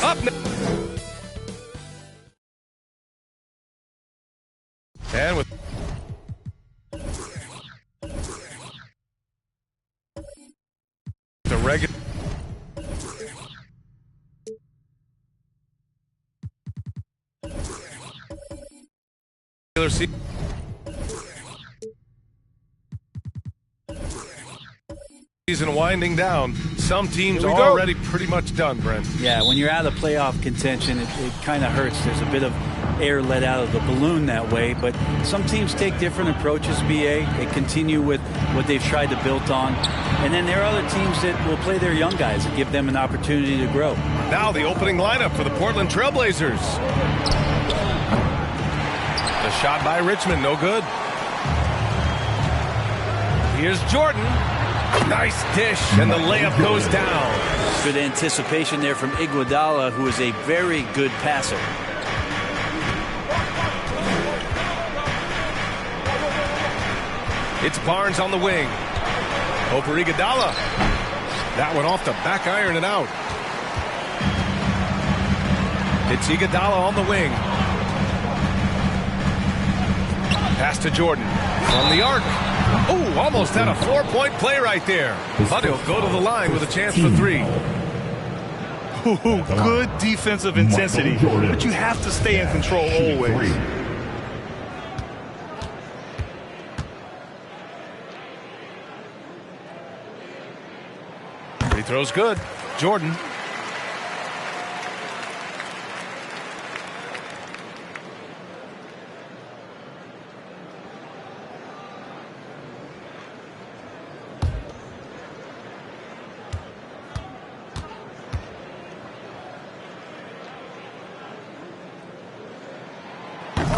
Up and with the regular season winding down. Some teams are already pretty much done, Brent. Yeah, when you're out of playoff contention, it kind of hurts. There's a bit of air let out of the balloon that way, but some teams take different approaches, BA. They continue with what they've tried to build on, and then there are other teams that will play their young guys and give them an opportunity to grow. Now the opening lineup for the Portland Trailblazers. The shot by Richmond, no good. Here's Jordan. Nice dish, and the layup goes down. Good anticipation there from Iguodala, who is a very good passer. It's Barnes on the wing. Over Iguodala. That one off the back iron and out. It's Iguodala on the wing. Pass to Jordan. From the arc. Oh, almost had a 4-point play right there. But he'll go to the line with a chance for 3. Good defensive intensity, but you have to stay in control always. Free throw's good. Jordan.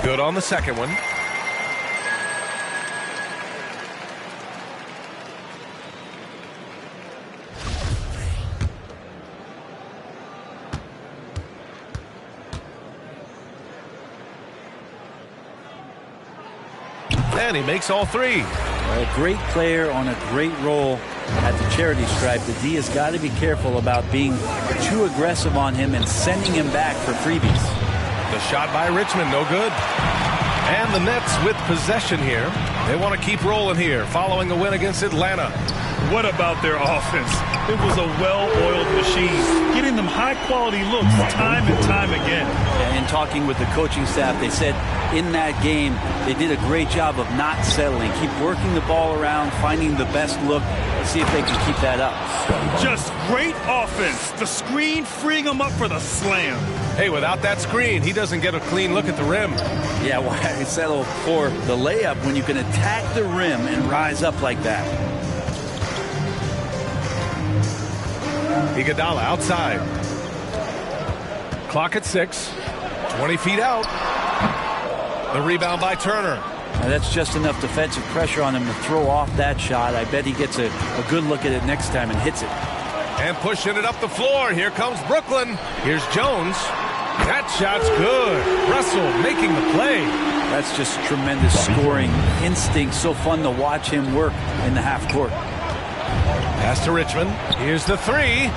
Good on the second one. And he makes all 3. A great player on a great role at the charity stripe. The D has got to be careful about being too aggressive on him and sending him back for freebies. The shot by Richmond, no good. And the Nets with possession here. They want to keep rolling here following a win against Atlanta. What about their offense? It was a well-oiled machine, getting them high-quality looks time and time again. And talking with the coaching staff, they said in that game they did a great job of not settling. Keep working the ball around, finding the best look, and see if they can keep that up. Just great offense. The screen freeing him up for the slam. Hey, without that screen, he doesn't get a clean look at the rim. Yeah, why settle for the layup when you can attack the rim and rise up like that? Iguodala outside. Clock at 6. 20 feet out. The rebound by Turner. Now that's just enough defensive pressure on him to throw off that shot. I bet he gets a good look at it next time and hits it. And pushing it up the floor. Here comes Brooklyn. Here's Jones. That shot's good. Russell making the play. That's just tremendous scoring instinct. So fun to watch him work in the half court. Pass to Richmond. Here's the 3.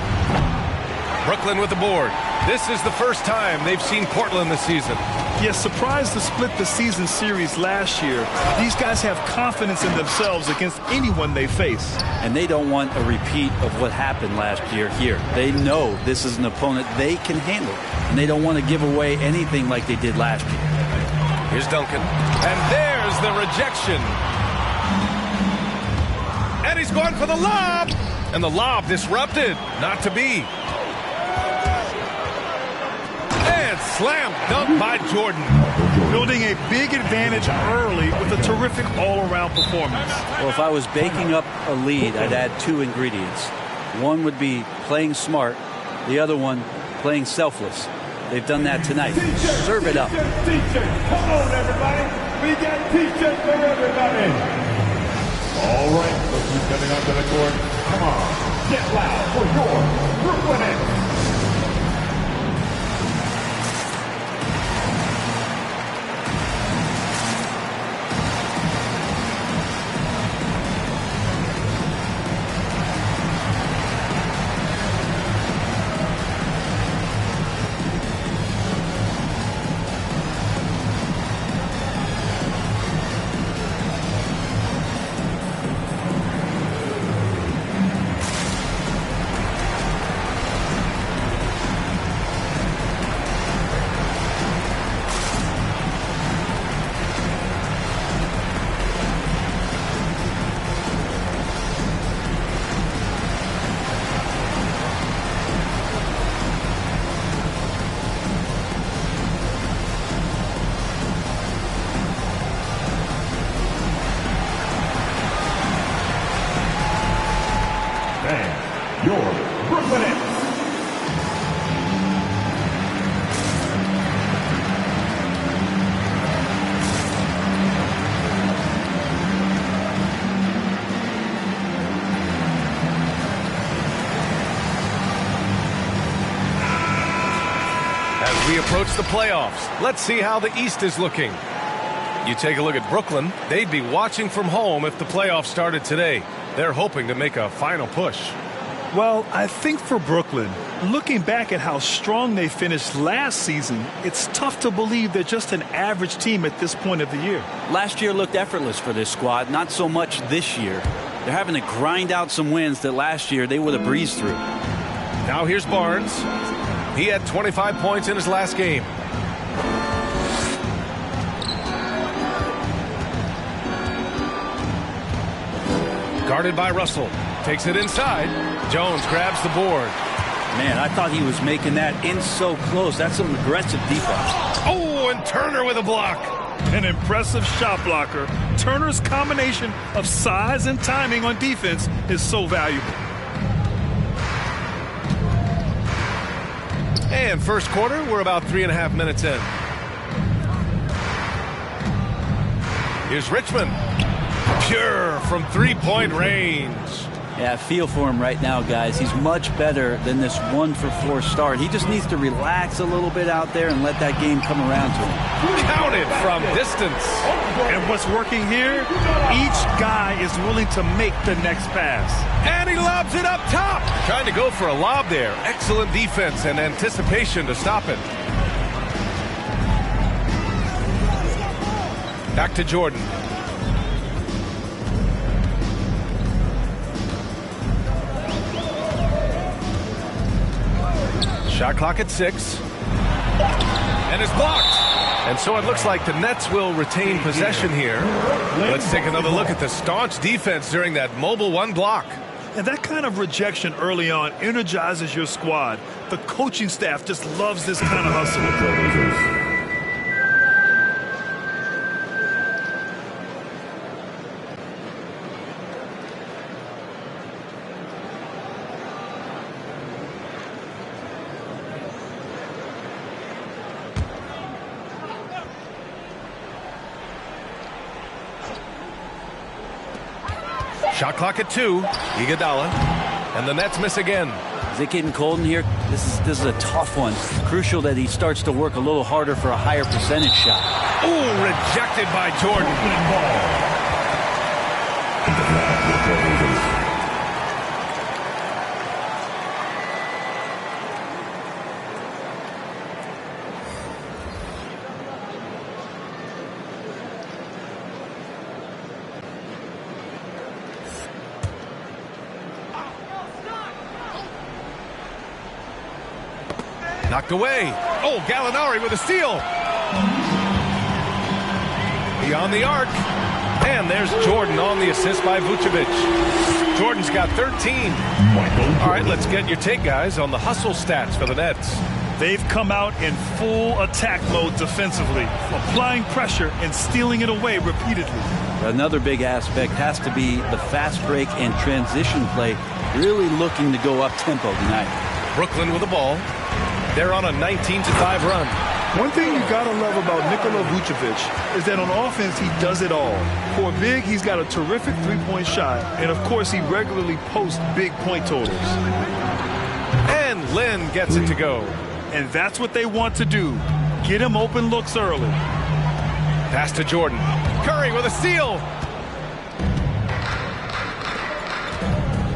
Brooklyn with the board. This is the first time they've seen Portland this season. Yes, surprised to split the season series last year. These guys have confidence in themselves against anyone they face. And they don't want a repeat of what happened last year here. They know this is an opponent they can handle. And they don't want to give away anything like they did last year. Here's Duncan. And there's the rejection. And he's going for the lob. And the lob disrupted. Not to be. And slam dunk by Jordan. Building a big advantage early with a terrific all-around performance. Well, if I was baking up a lead, I'd add 2 ingredients. One would be playing smart. The other one, playing selfless. They've done that tonight. Serve it up. Come on, everybody. We got t-shirts for everybody. All right, look who's coming onto the court. Come on, get loud for your Brooklyn Nets. your Brooklyn Nets. As we approach the playoffs, let's see how the East is looking. You take a look at Brooklyn, they'd be watching from home if the playoffs started today. They're hoping to make a final push. Well, I think for Brooklyn, looking back at how strong they finished last season, it's tough to believe they're just an average team at this point of the year. Last year looked effortless for this squad, not so much this year. They're having to grind out some wins that last year they would have breezed through. Now here's Barnes. He had 25 points in his last game. Guarded by Russell. Takes it inside. Jones grabs the board. Man, I thought he was making that in so close. That's some aggressive defense. Oh, and Turner with a block. An impressive shot blocker. Turner's combination of size and timing on defense is so valuable. And first quarter, we're about 3.5 minutes in. Here's Richmond. Pure from three-point range. Yeah, I feel for him right now, guys. He's much better than this 1-for-4 start. He just needs to relax a little bit out there and let that game come around to him. Counted from distance. And what's working here, each guy is willing to make the next pass. And he lobs it up top. Trying to go for a lob there. Excellent defense and anticipation to stop it. Back to Jordan. Shot clock at 6. And it's blocked. And so it looks like the Nets will retain possession here. Let's take another look at the staunch defense during that mobile one block. And that kind of rejection early on energizes your squad. The coaching staff just loves this kind of hustle. Shot clock at 2. Iguodala. And the Nets miss again. Is it getting cold in here? This is a tough one. Crucial that he starts to work a little harder for a higher percentage shot. Ooh, rejected by Jordan. Knocked away. Oh, Gallinari with a steal. Beyond the arc. And there's Jordan on the assist by Vucevic. Jordan's got 13. All right, let's get your take, guys, on the hustle stats for the Nets. They've come out in full attack mode defensively, applying pressure and stealing it away repeatedly. Another big aspect has to be the fast break and transition play, really looking to go up-tempo tonight. Brooklyn with the ball. They're on a 19-5 run. One thing you gotta love about Nikola Vucevic is that on offense he does it all. For a big, he's got a terrific three-point shot, and of course he regularly posts big point totals. And Lynn gets it to go. And that's what they want to do. Get him open looks early. Pass to Jordan. Curry with a steal.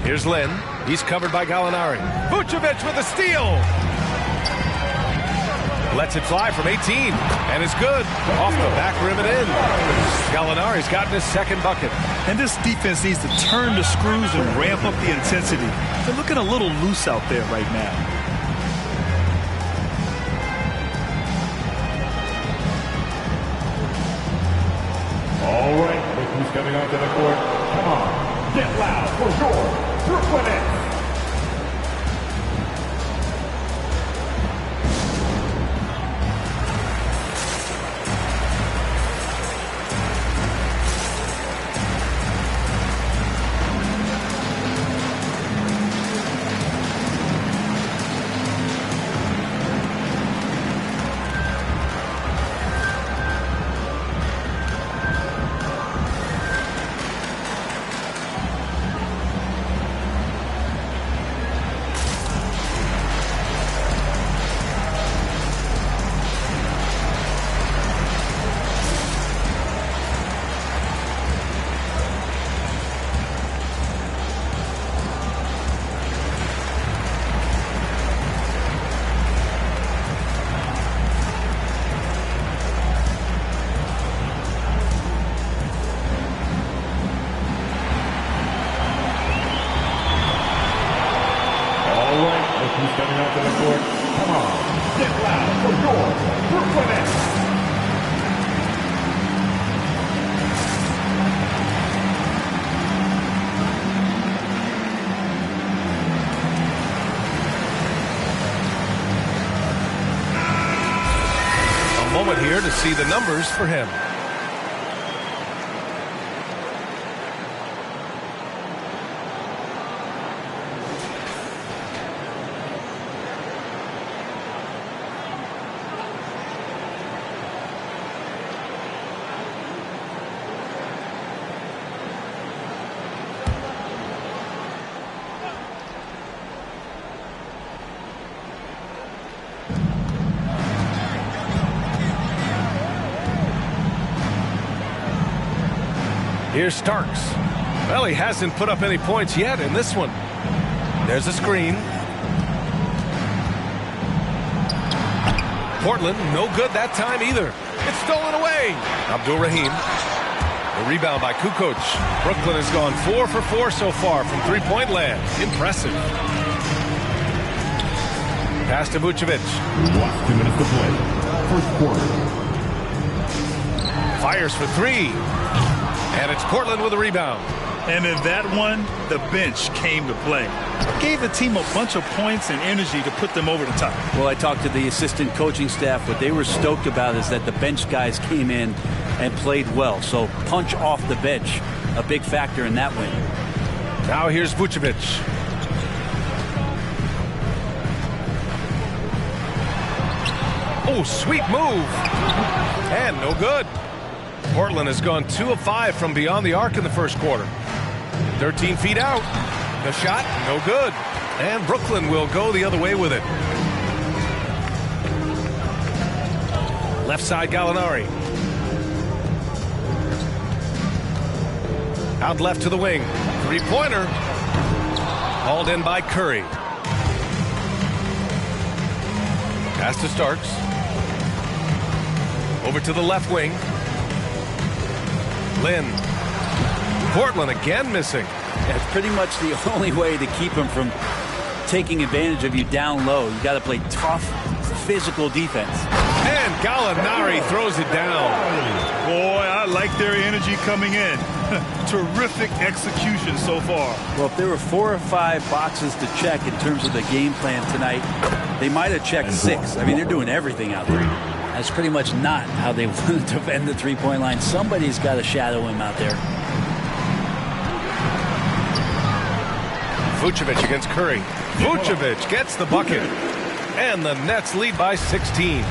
Here's Lynn. He's covered by Gallinari. Vucevic with a steal. Lets it fly from 18. And it's good. Off the back rim and in. Gallinari's gotten his second bucket. And this defense needs to turn the screws and ramp up the intensity. They're looking a little loose out there right now. All right, look who's coming onto the court. Come on, get loud for your Brooklyn Nets. coming out to the court. Come on, get loud for your Brooklyn Nets. Moment here to see the numbers for him. Here's Starks. Well, he hasn't put up any points yet in this one. There's a screen. Portland, no good that time either. It's stolen away. Abdul-Rahim. The rebound by Kukoc. Brooklyn has gone 4 for 4 so far from three-point land. Impressive. Pass to Vucevic. Watch 2 minutes to play. First quarter. Fires for three. And it's Portland with a rebound. And in that one, the bench came to play. Gave the team a bunch of points and energy to put them over the top. Well, I talked to the assistant coaching staff. What they were stoked about is that the bench guys came in and played well. So punch off the bench, a big factor in that win. Now here's Vucevic. Oh, sweet move. And no good. Portland has gone 2 of 5 from beyond the arc in the first quarter. 13 feet out. The shot, no good. And Brooklyn will go the other way with it. Left side, Gallinari. Out left to the wing. Three-pointer. Hauled in by Curry. Pass to Starks. Over to the left wing. Lynn. Portland again missing. Yeah, it's pretty much the only way to keep him from taking advantage of you down low. You got to play tough, physical defense. And Gallinari throws it down. Boy, I like their energy coming in. Terrific execution so far. Well, if there were 4 or 5 boxes to check in terms of the game plan tonight, they might have checked 6. I mean, they're doing everything out there. That's pretty much not how they want to defend the three-point line. Somebody's got to shadow him out there. Vucevic against Curry. Vucevic gets the bucket. And the Nets lead by 16.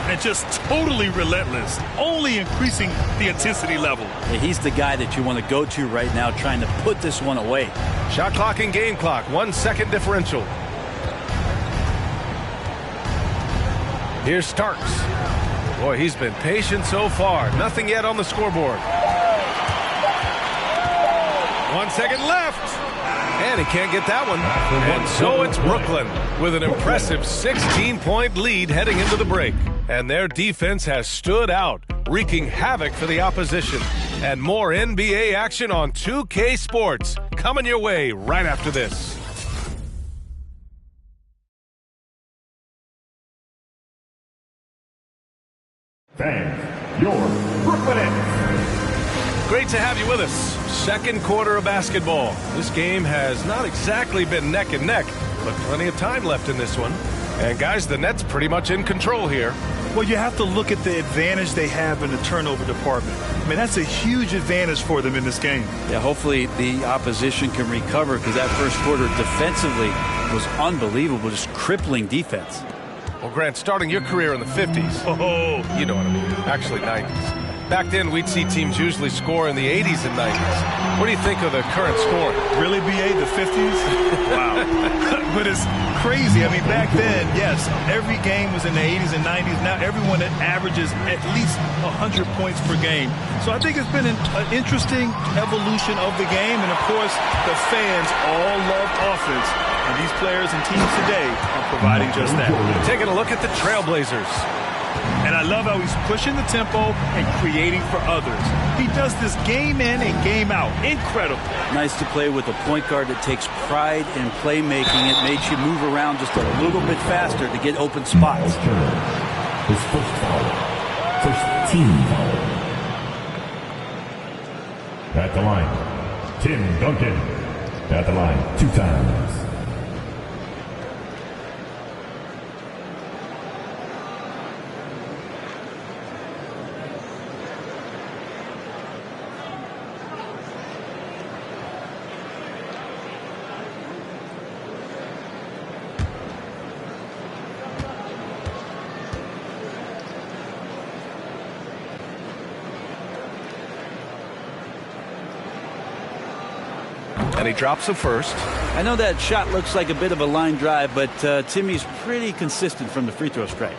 And just totally relentless, only increasing the intensity level. Yeah, he's the guy that you want to go to right now, trying to put this one away. Shot clock and game clock, 1 second differential. Here's Starks. Boy, he's been patient so far. Nothing yet on the scoreboard. 1 second left. And he can't get that one. And so it's Brooklyn with an impressive 16-point lead heading into the break. And their defense has stood out, wreaking havoc for the opposition. And more NBA action on 2K Sports coming your way right after this. Fans, your Brooklyn Nets. Great to have you with us. Second quarter of basketball. This game has not exactly been neck and neck, but plenty of time left in this one. And guys, the Nets pretty much in control here. Well, you have to look at the advantage they have in the turnover department. I mean, that's a huge advantage for them in this game. Yeah, hopefully the opposition can recover, because that first quarter defensively was unbelievable, just crippling defense. Well, Grant, starting your career in the 50s. Oh, You know what I mean. Actually, 90s. Back then, we'd see teams usually score in the 80s and 90s. What do you think of the current scoring? really, BA, the 50s? Wow. But it's crazy. I mean, back then, yes, every game was in the 80s and 90s. Now everyone averages at least 100 points per game. So I think it's been an interesting evolution of the game. And, of course, the fans all love offense. And these players and teams today are providing just that. Taking a look at the Trailblazers. And I love how he's pushing the tempo and creating for others. He does this game in and game out. Incredible. Nice to play with a point guard that takes pride in playmaking. It makes you move around just a little bit faster to get open spots. His first foul. First team foul. At the line, Tim Duncan. At the line, 2 times. And he drops the first. I know that shot looks like a bit of a line drive, but Timmy's pretty consistent from the free throw strike.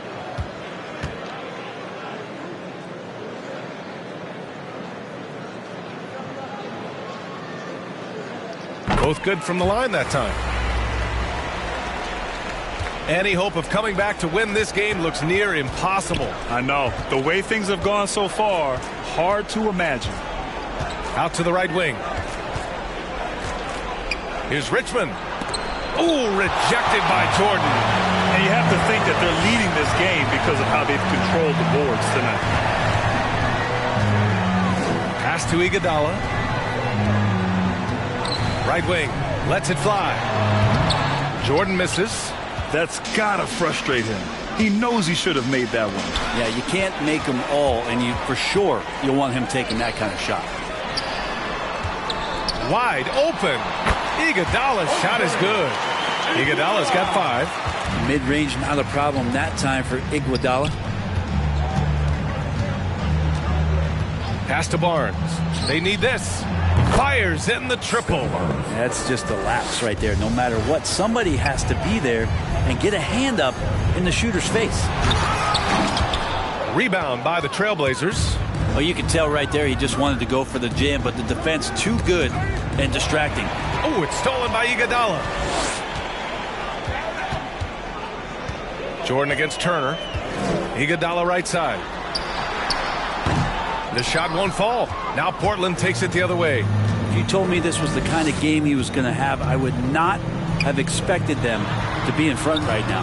Both good from the line that time. Any hope of coming back to win this game looks near impossible. I know. The way things have gone so far, hard to imagine. Out to the right wing. Here's Richmond. Ooh, rejected by Jordan. And you have to think that they're leading this game because of how they've controlled the boards tonight. Pass to Iguodala. Right wing. Lets it fly. Jordan misses. That's gotta frustrate him. He knows he should have made that one. Yeah, you can't make them all, and for sure you'll want him taking that kind of shot. Wide open. Iguodala's shot is good. Iguodala's got 5. Mid-range, not a problem that time for Iguodala. Pass to Barnes. They need this. Fires in the triple. That's just a lapse right there. No matter what, somebody has to be there and get a hand up in the shooter's face. Rebound by the Trailblazers. Well, you can tell right there he just wanted to go for the jam, but the defense too good and distracting. Oh, it's stolen by Iguodala. Jordan against Turner. Iguodala right side. The shot won't fall. Now Portland takes it the other way. If you told me this was the kind of game he was going to have, I would not have expected them to be in front right now.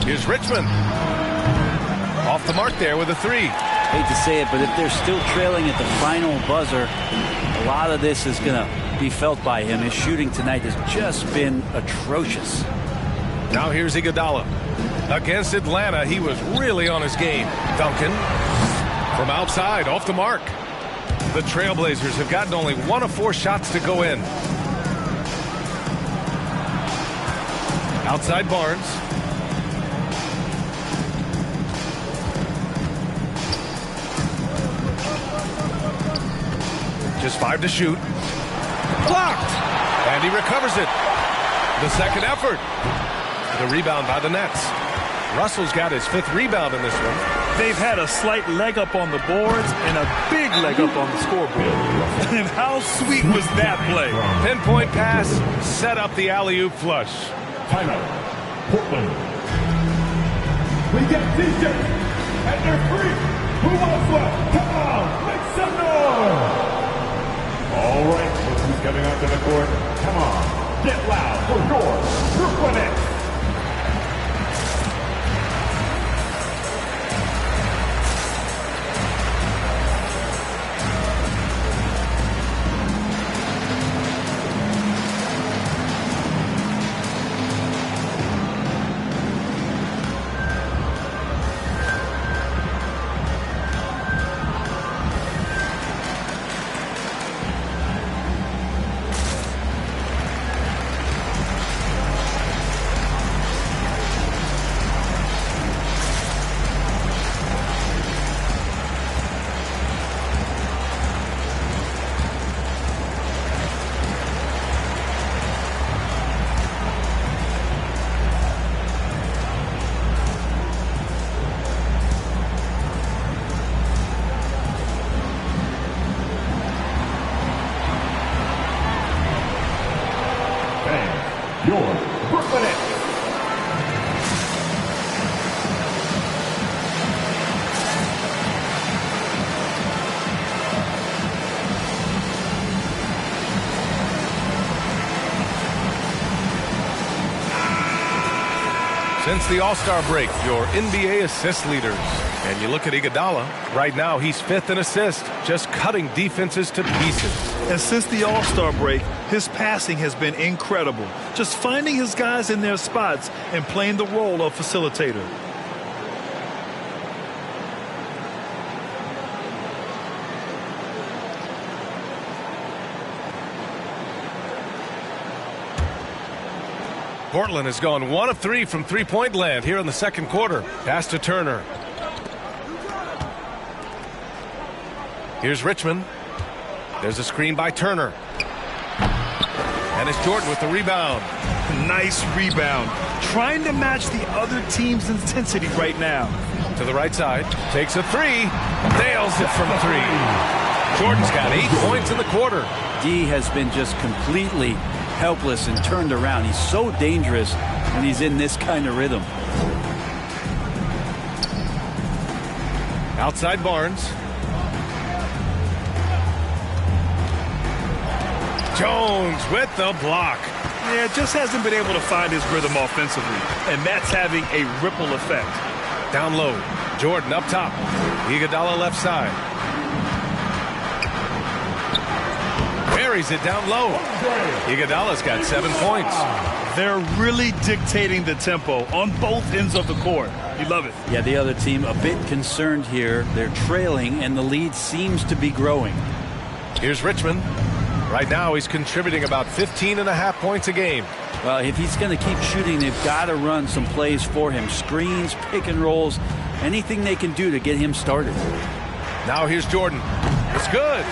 Here's Richmond. Off the mark there with a 3. Hate to say it, but if they're still trailing at the final buzzer, a lot of this is going to be felt by him. His shooting tonight has just been atrocious. Now here's Iguodala. Against Atlanta, he was really on his game. Duncan from outside, off the mark. The Trailblazers have gotten only 1 of 4 shots to go in. Outside Barnes. Just 5 to shoot. Blocked! And he recovers it. The second effort. The rebound by the Nets. Russell's got his 5th rebound in this one. They've had a slight leg up on the boards and a big leg up on the scoreboard. And how sweet was that play? Pinpoint pass, set up the alley-oop flush. Timeout. Portland. We get TJ. And they're free. Who wants left? Come on, make some noise. All right, look who's coming onto the court. Come on, get loud for your Brooklyn Nets. Since the All-Star break, your NBA assist leaders. And you look at Iguodala. Right now, he's 5th in assists, just cutting defenses to pieces. And since the All-Star break, his passing has been incredible. Just finding his guys in their spots and playing the role of facilitator. Portland has gone 1 of 3 from three-point land here in the second quarter. Pass to Turner. Here's Richmond. There's a screen by Turner. And it's Jordan with the rebound. Nice rebound. Trying to match the other team's intensity right now. To the right side. Takes a 3. Nails it from 3. Jordan's got 8 points in the quarter. D has been just completely helpless and turned around. He's so dangerous when he's in this kind of rhythm. Outside Barnes. Jones with the block. Yeah, just hasn't been able to find his rhythm offensively, and that's having a ripple effect. Down low. Jordan up top. Iguodala left side. Buries it down low. Iguodala's got 7 points. They're really dictating the tempo on both ends of the court. You love it. Yeah, the other team a bit concerned here. They're trailing, and the lead seems to be growing. Here's Richmond. Right now, he's contributing about 15.5 points a game. Well, if he's going to keep shooting, they've got to run some plays for him. Screens, pick and rolls, anything they can do to get him started. Now here's Jordan. It's good.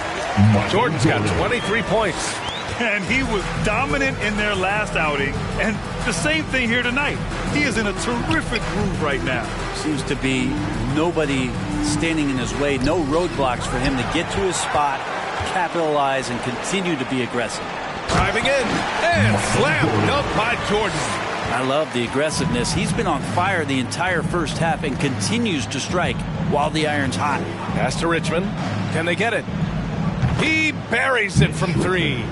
Jordan's got 23 points. And he was dominant in their last outing. And the same thing here tonight. He is in a terrific groove right now. Seems to be nobody standing in his way. No roadblocks for him to get to his spot, capitalize, and continue to be aggressive. Driving in and slam dunk by Jordan. I love the aggressiveness. He's been on fire the entire first half and continues to strike while the iron's hot. Pass to Richmond. Can they get it? He buries it from 3.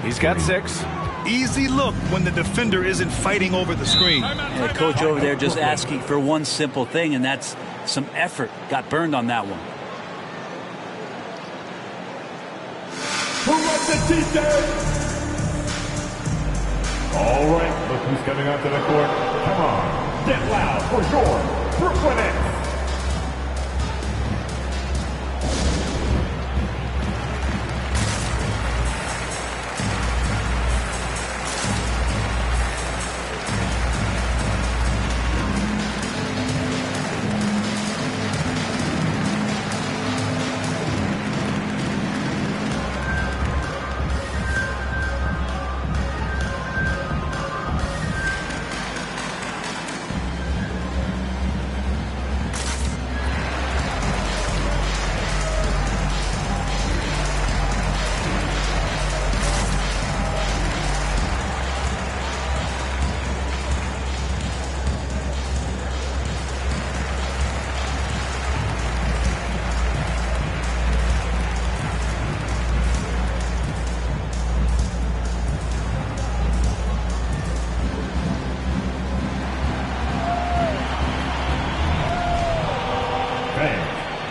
He's got 6. Easy look when the defender isn't fighting over the screen. And the coach over there just asking for one simple thing, and that's some effort. Got burned on that one. Who wants the defense? All right, look who's coming onto the court. Come on, get loud for your Brooklyn Nets.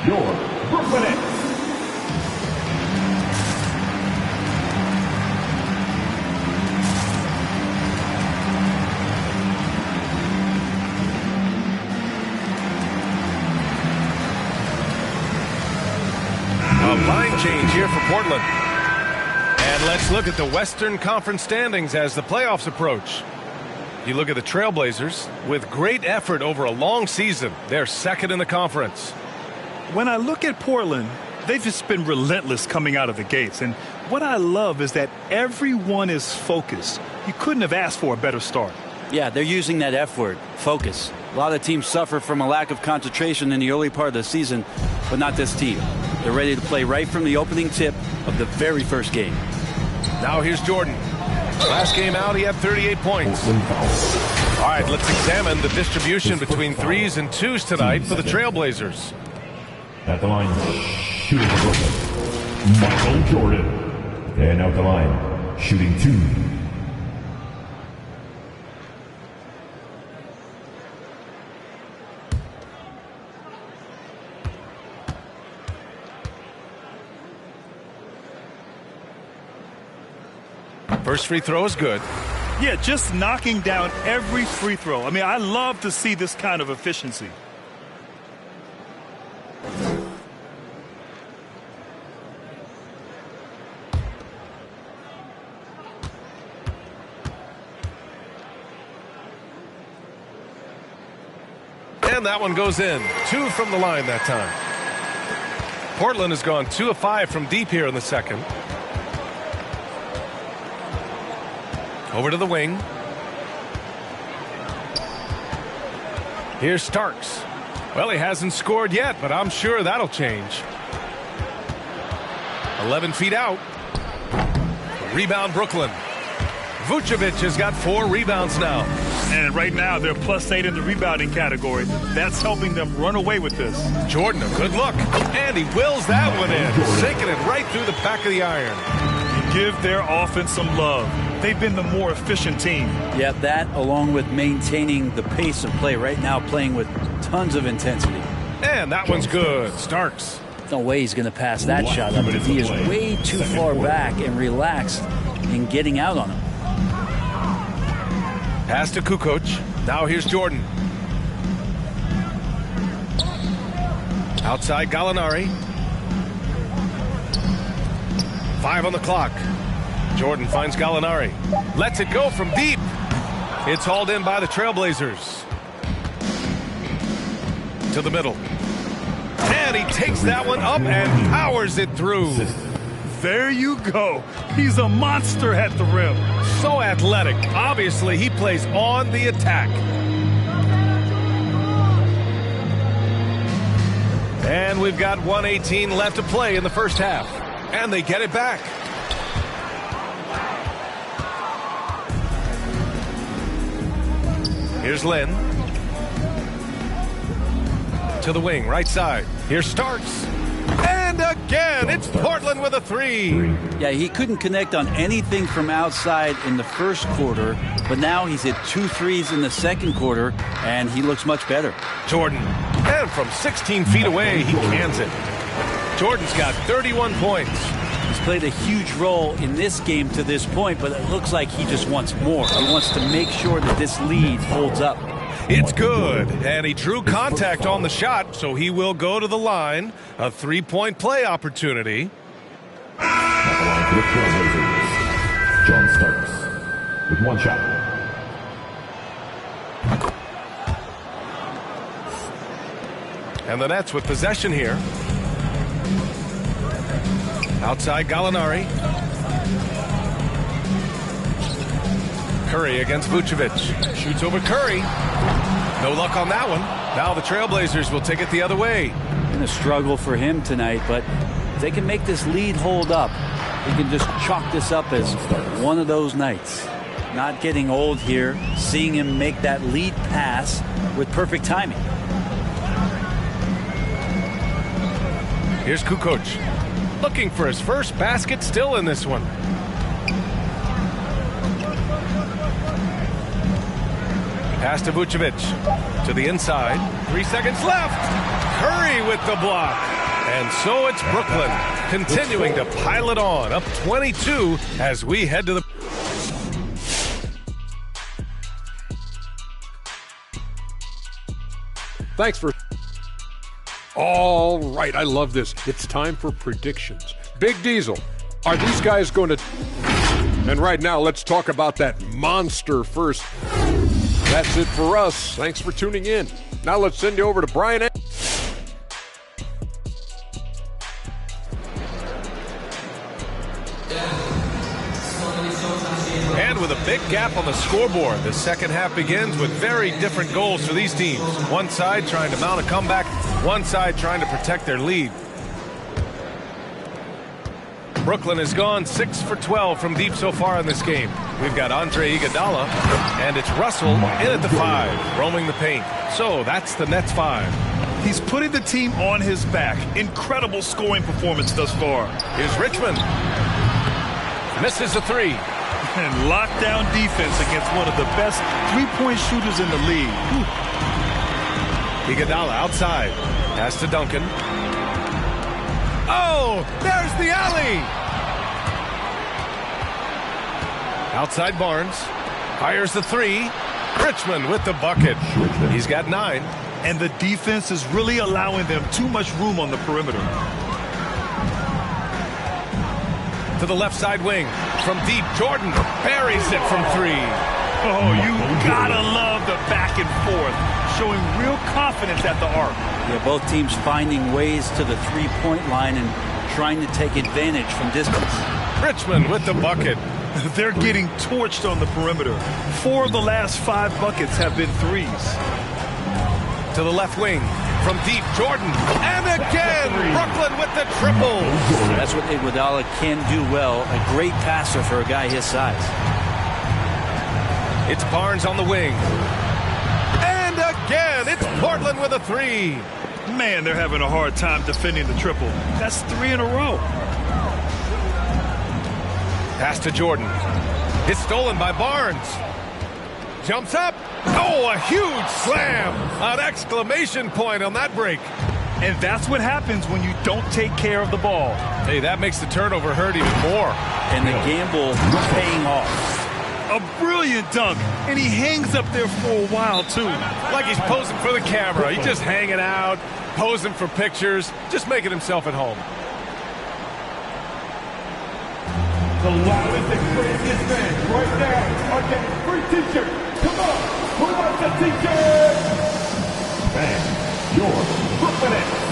Your Brooklyn Nets. A line change here for Portland. And let's look at the Western Conference standings as the playoffs approach. You look at the Trailblazers. With great effort over a long season, they're second in the conference. When I look at Portland, they've just been relentless coming out of the gates. And what I love is that everyone is focused. You couldn't have asked for a better start. Yeah, they're using that F word, focus. A lot of teams suffer from a lack of concentration in the early part of the season, but not this team. They're ready to play right from the opening tip of the very first game. Now here's Jordan. Last game out, he had 38 points. All right, let's examine the distribution between 3s and 2s tonight for the Trailblazers. At the line, shooting for Brooklyn, Michael Jordan. And out the line, shooting 2. First free throw is good. Yeah, just knocking down every free throw. I mean, I love to see this kind of efficiency. And that one goes in. 2 from the line that time. Portland has gone 2 of 5 from deep here in the second. Over to the wing. Here's Starks. Well, he hasn't scored yet, but I'm sure that'll change. 11 feet out. Rebound Brooklyn. Vucevic has got 4 rebounds now. And right now, they're +8 in the rebounding category. That's helping them run away with this. Jordan, a good look. And he wills that one in. Sinking it right through the back of the iron. Give their offense some love. They've been the more efficient team. Yeah, that along with maintaining the pace of play. Right now playing with tons of intensity. And that one's good. Starks. No way he's going to pass that shot up. He is way too far back and relaxed in getting out on him. Pass to Kukoc. Now here's Jordan. Outside Gallinari. 5 on the clock. Jordan finds Gallinari. Lets it go from deep. It's hauled in by the Trailblazers. To the middle. And he takes that one up and powers it through. There you go. He's a monster at the rim. So athletic. Obviously, he plays on the attack. And we've got 1:18 left to play in the first half. And they get it back. Here's Lynn. To the wing, right side. Here's Starks. And again, it's Portland with a 3. Yeah, he couldn't connect on anything from outside in the first quarter, but now he's hit 2 threes in the second quarter, and he looks much better. Jordan. And from 16 feet away, he cans it. Jordan's got 31 points. He's played a huge role in this game to this point, but it looks like he just wants more. He wants to make sure that this lead holds up. It's good, and he drew contact on the shot, so he will go to the line. A 3-point play opportunity. At the line for the Trailblazers, John Starks with 1 shot. And the Nets with possession here. Outside Gallinari. Curry against Vucevic. Shoots over Curry. No luck on that one. Now the Trailblazers will take it the other way. Been a struggle for him tonight, but if they can make this lead hold up, they can just chalk this up as one of those nights. Not getting old here, seeing him make that lead pass with perfect timing. Here's Kukoc. Looking for his first basket still in this one. Pass to Vucevic. To the inside. 3 seconds left. Curry with the block. And so it's Brooklyn continuing to pile it on. Up 22 as we head to the... Thanks for... All right, I love this. It's time for predictions. Big Diesel, are these guys going to... And right now, let's talk about that monster first. That's it for us. Thanks for tuning in. Now let's send you over to Brian. And with a big gap on the scoreboard, the second half begins with very different goals for these teams. One side trying to mount a comeback, one side trying to protect their lead. Brooklyn has gone 6 for 12 from deep so far in this game. We've got Andre Iguodala, and it's Russell in at the 5, roaming the paint. So that's the Nets 5. He's putting the team on his back. Incredible scoring performance thus far. Here's Richmond. Misses a 3. And lockdown defense against one of the best three-point shooters in the league. Iguodala outside. Pass to Duncan. Oh, there's the alley. Outside Barnes. Fires the three. Richmond with the bucket. He's got 9. And the defense is really allowing them too much room on the perimeter. To the left side wing. From deep, Jordan buries it from 3. Oh, you gotta love the back and forth. Showing real confidence at the arc. Yeah, both teams finding ways to the three-point line and trying to take advantage from distance. Richmond with the bucket. They're getting torched on the perimeter. 4 of the last 5 buckets have been threes. To the left wing. From deep, Jordan. And again, Brooklyn with the triple. That's what Iguodala can do well. A great passer for a guy his size. It's Barnes on the wing. And again, it's Portland with a 3. Man, they're having a hard time defending the triple. That's 3 in a row. Pass to Jordan. It's stolen by Barnes. Jumps up. Oh, a huge slam. An exclamation point on that break. And that's what happens when you don't take care of the ball. Hey, that makes the turnover hurt even more. And the gamble paying off. A brilliant dunk, and he hangs up there for a while, too. Like he's posing for the camera. He's just hanging out, posing for pictures, just making himself at home. The loudest and craziest fans right now are getting free t-shirts. Come on, who wants a t-shirt? Bang, your Brooklyn Nets.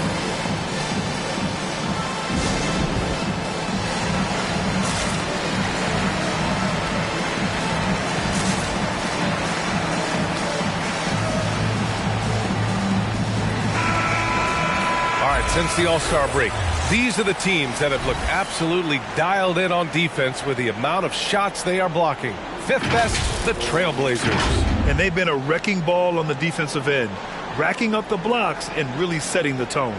Since the All-Star break, these are the teams that have looked absolutely dialed in on defense with the amount of shots they are blocking. 5th best, the Trailblazers. And they've been a wrecking ball on the defensive end, racking up the blocks and really setting the tone.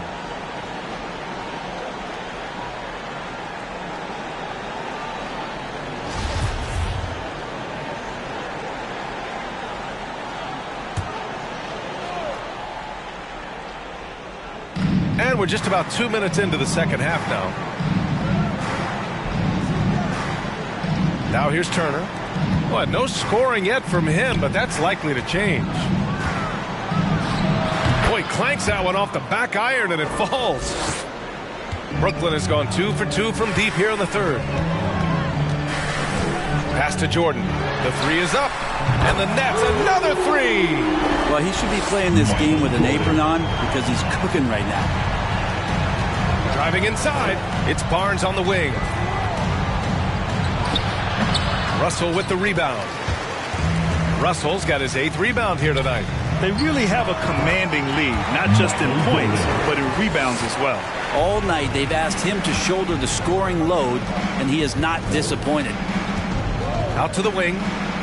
And we're just about 2 minutes into the second half now. Now here's Turner. Well, no scoring yet from him, but that's likely to change. Boy, clanks that one off the back iron and it falls. Brooklyn has gone 2 for 2 from deep here in the third. Pass to Jordan. The 3 is up. And the Nets, another 3. Well, he should be playing this game with an apron on because he's cooking right now. Driving inside, it's Barnes on the wing. Russell with the rebound. Russell's got his 8th rebound here tonight. They really have a commanding lead, not just in points, but in rebounds as well. All night they've asked him to shoulder the scoring load, and he is not disappointed. Out to the wing.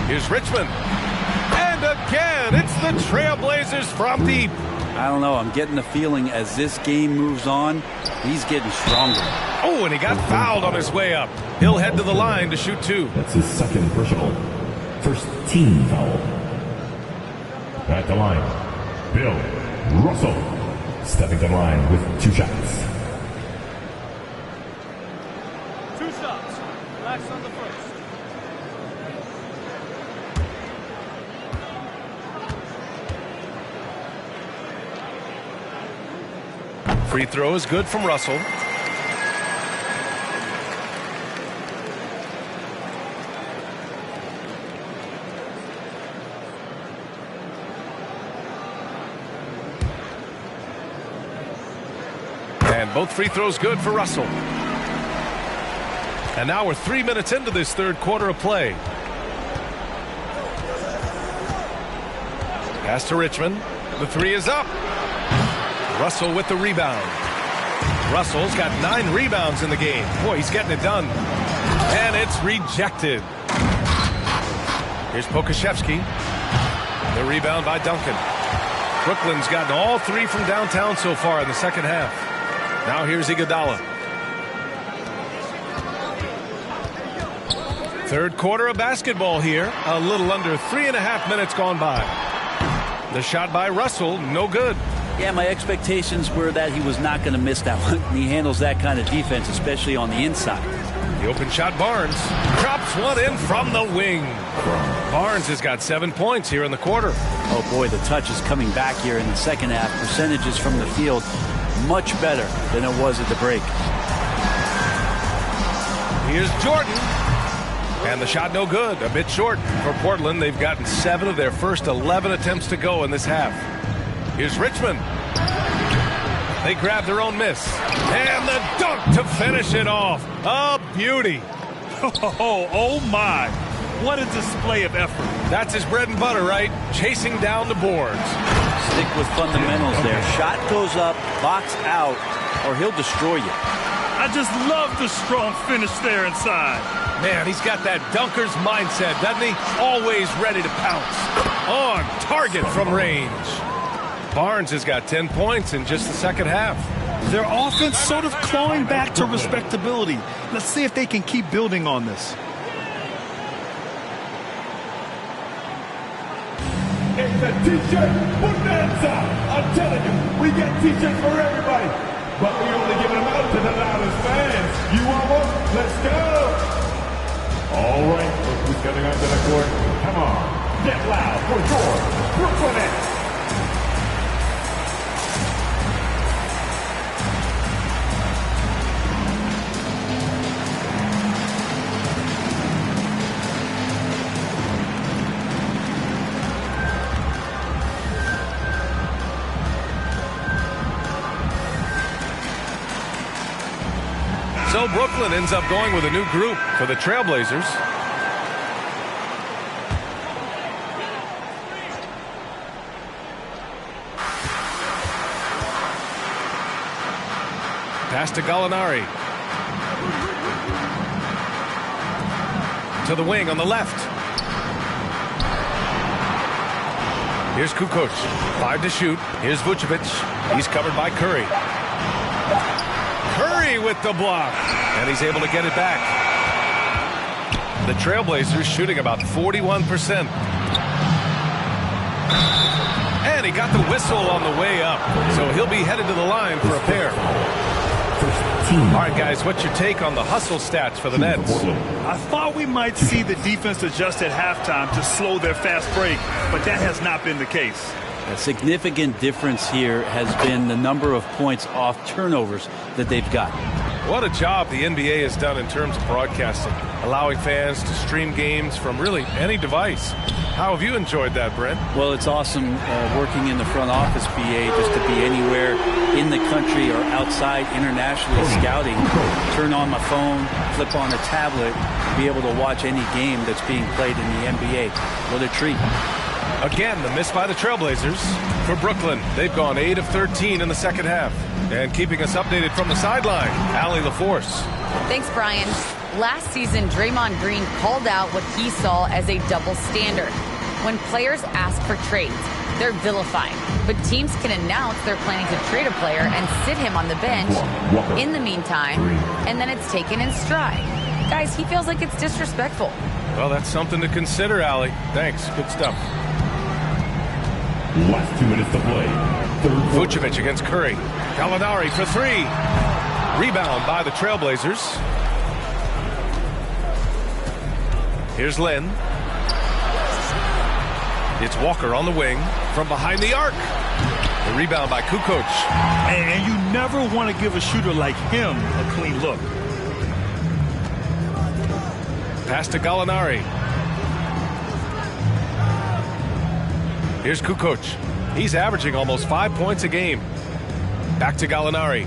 Here's Richmond. And again, it's the Trailblazers from deep. I don't know. I'm getting the feeling as this game moves on, he's getting stronger. Oh, and he got fouled on his way up. He'll head to the line to shoot 2. That's his 2nd personal. First team foul. At the line, Bill Russell. Stepping to the line with 2 shots. 2 shots. Relax on the first. Free throw is good from Russell. And both free throws good for Russell. And now we're 3 minutes into this third quarter of play. Pass to Richmond. The 3 is up. Russell with the rebound. Russell's got 9 rebounds in the game. Boy, he's getting it done. And it's rejected. Here's Pokashevsky. The rebound by Duncan. Brooklyn's gotten all 3 from downtown so far in the second half. Now here's Iguodala. Third quarter of basketball here. A little under 3.5 minutes gone by. The shot by Russell, no good. Yeah, my expectations were that he was not going to miss that one. He handles that kind of defense, especially on the inside. The open shot, Barnes. Drops one in from the wing. Barnes has got 7 points here in the quarter. Oh, boy, the touch is coming back here in the second half. Percentages from the field much better than it was at the break. Here's Jordan. And the shot no good. A bit short for Portland. They've gotten 7 of their first 11 attempts to go in this half. Here's Richmond. They grab their own miss. And the dunk to finish it off. A beauty. Oh my. What a display of effort. That's his bread and butter, right? Chasing down the boards. Stick with fundamentals there. Shot goes up, box out, or he'll destroy you. I just love the strong finish there inside. Man, he's got that dunker's mindset, doesn't he? Always ready to pounce. On target from range. Barnes has got 10 points in just the second half. Their offense sort of clawing back to respectability. Let's see if they can keep building on this. It's a t-shirt bonanza. I'm telling you, we get t-shirts for everybody. But we only give them out to the loudest fans. You want one? Let's go. All right, look who's coming onto the court. Come on, get loud for your Brooklyn Nets. So Brooklyn ends up going with a new group for the Trailblazers. Pass to Gallinari. To the wing on the left. Here's Kukoc. 5 to shoot. Here's Vucevic. He's covered by Curry. Curry with the block. And he's able to get it back. The Trailblazers shooting about 41%. And he got the whistle on the way up. So he'll be headed to the line for a pair. All right, guys, what's your take on the hustle stats for the Nets? I thought we might see the defense adjust at halftime to slow their fast break, but that has not been the case. A significant difference here has been the number of points off turnovers that they've got. What a job the NBA has done in terms of broadcasting, allowing fans to stream games from really any device. How have you enjoyed that, Brent? Well, it's awesome working in the front office, BA, just to be anywhere in the country or outside internationally scouting. Turn on my phone, flip on a tablet, be able to watch any game that's being played in the NBA. What a treat. Again, the miss by the Trailblazers. For Brooklyn, they've gone 8 of 13 in the second half. And keeping us updated from the sideline, Allie LaForce. Thanks, Brian. Last season, Draymond Green called out what he saw as a double standard. When players ask for trades, they're vilified. But teams can announce they're planning to trade a player and sit him on the bench in the meantime, and then it's taken in stride. Guys, he feels like it's disrespectful. Well, that's something to consider, Allie. Thanks. Good stuff. Last 2 minutes to play. Vucevic against Curry. Gallinari for 3. Rebound by the Trailblazers. Here's Lynn. It's Walker on the wing from behind the arc. The rebound by Kukoc. And you never want to give a shooter like him a clean look. Pass to Gallinari. Here's Kukoc. He's averaging almost 5 points a game. Back to Gallinari.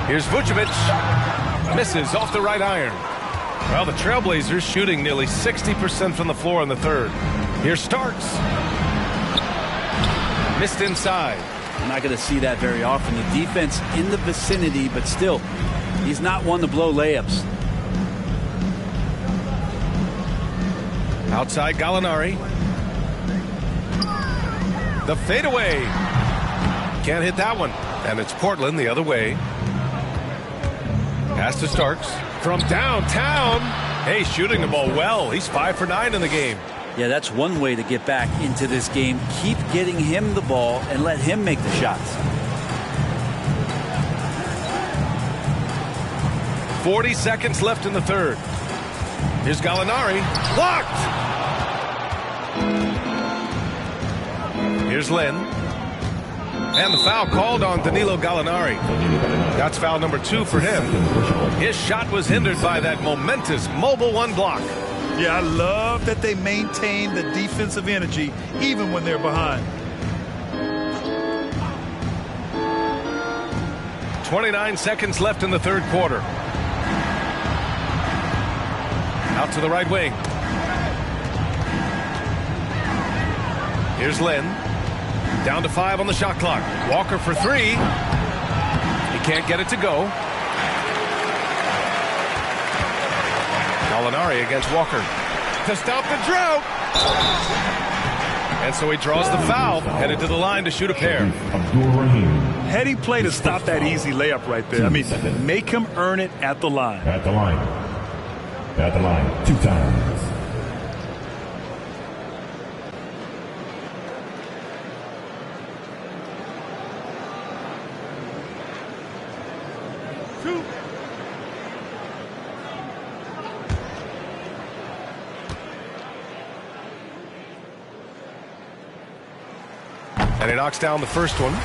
Here's Vucevic. Misses off the right iron. Well, the Trailblazers shooting nearly 60% from the floor in the third. Here's Starks. Missed inside. I'm not going to see that very often. The defense in the vicinity, but still, he's not one to blow layups. Outside Gallinari. The fadeaway. Can't hit that one. And it's Portland the other way. Pass to Starks from downtown. Hey, shooting the ball well. He's 5 for 9 in the game. Yeah, that's one way to get back into this game. Keep getting him the ball and let him make the shots. 40 seconds left in the third. Here's Gallinari. Blocked! Here's Lynn. And the foul called on Danilo Gallinari. That's foul number 2 for him. His shot was hindered by that momentous mobile 1 block. Yeah, I love that they maintain the defensive energy even when they're behind. 29 seconds left in the third quarter. Out to the right wing. Here's Lynn. Down to 5 on the shot clock. Walker for 3. He can't get it to go. Gallinari against Walker to stop the drought. And so he draws the foul, headed to the line to shoot a pair. Heady play to stop that easy layup right there. I mean, make him earn it at the line. At the line. At the line. 2 times. And he knocks down the first one.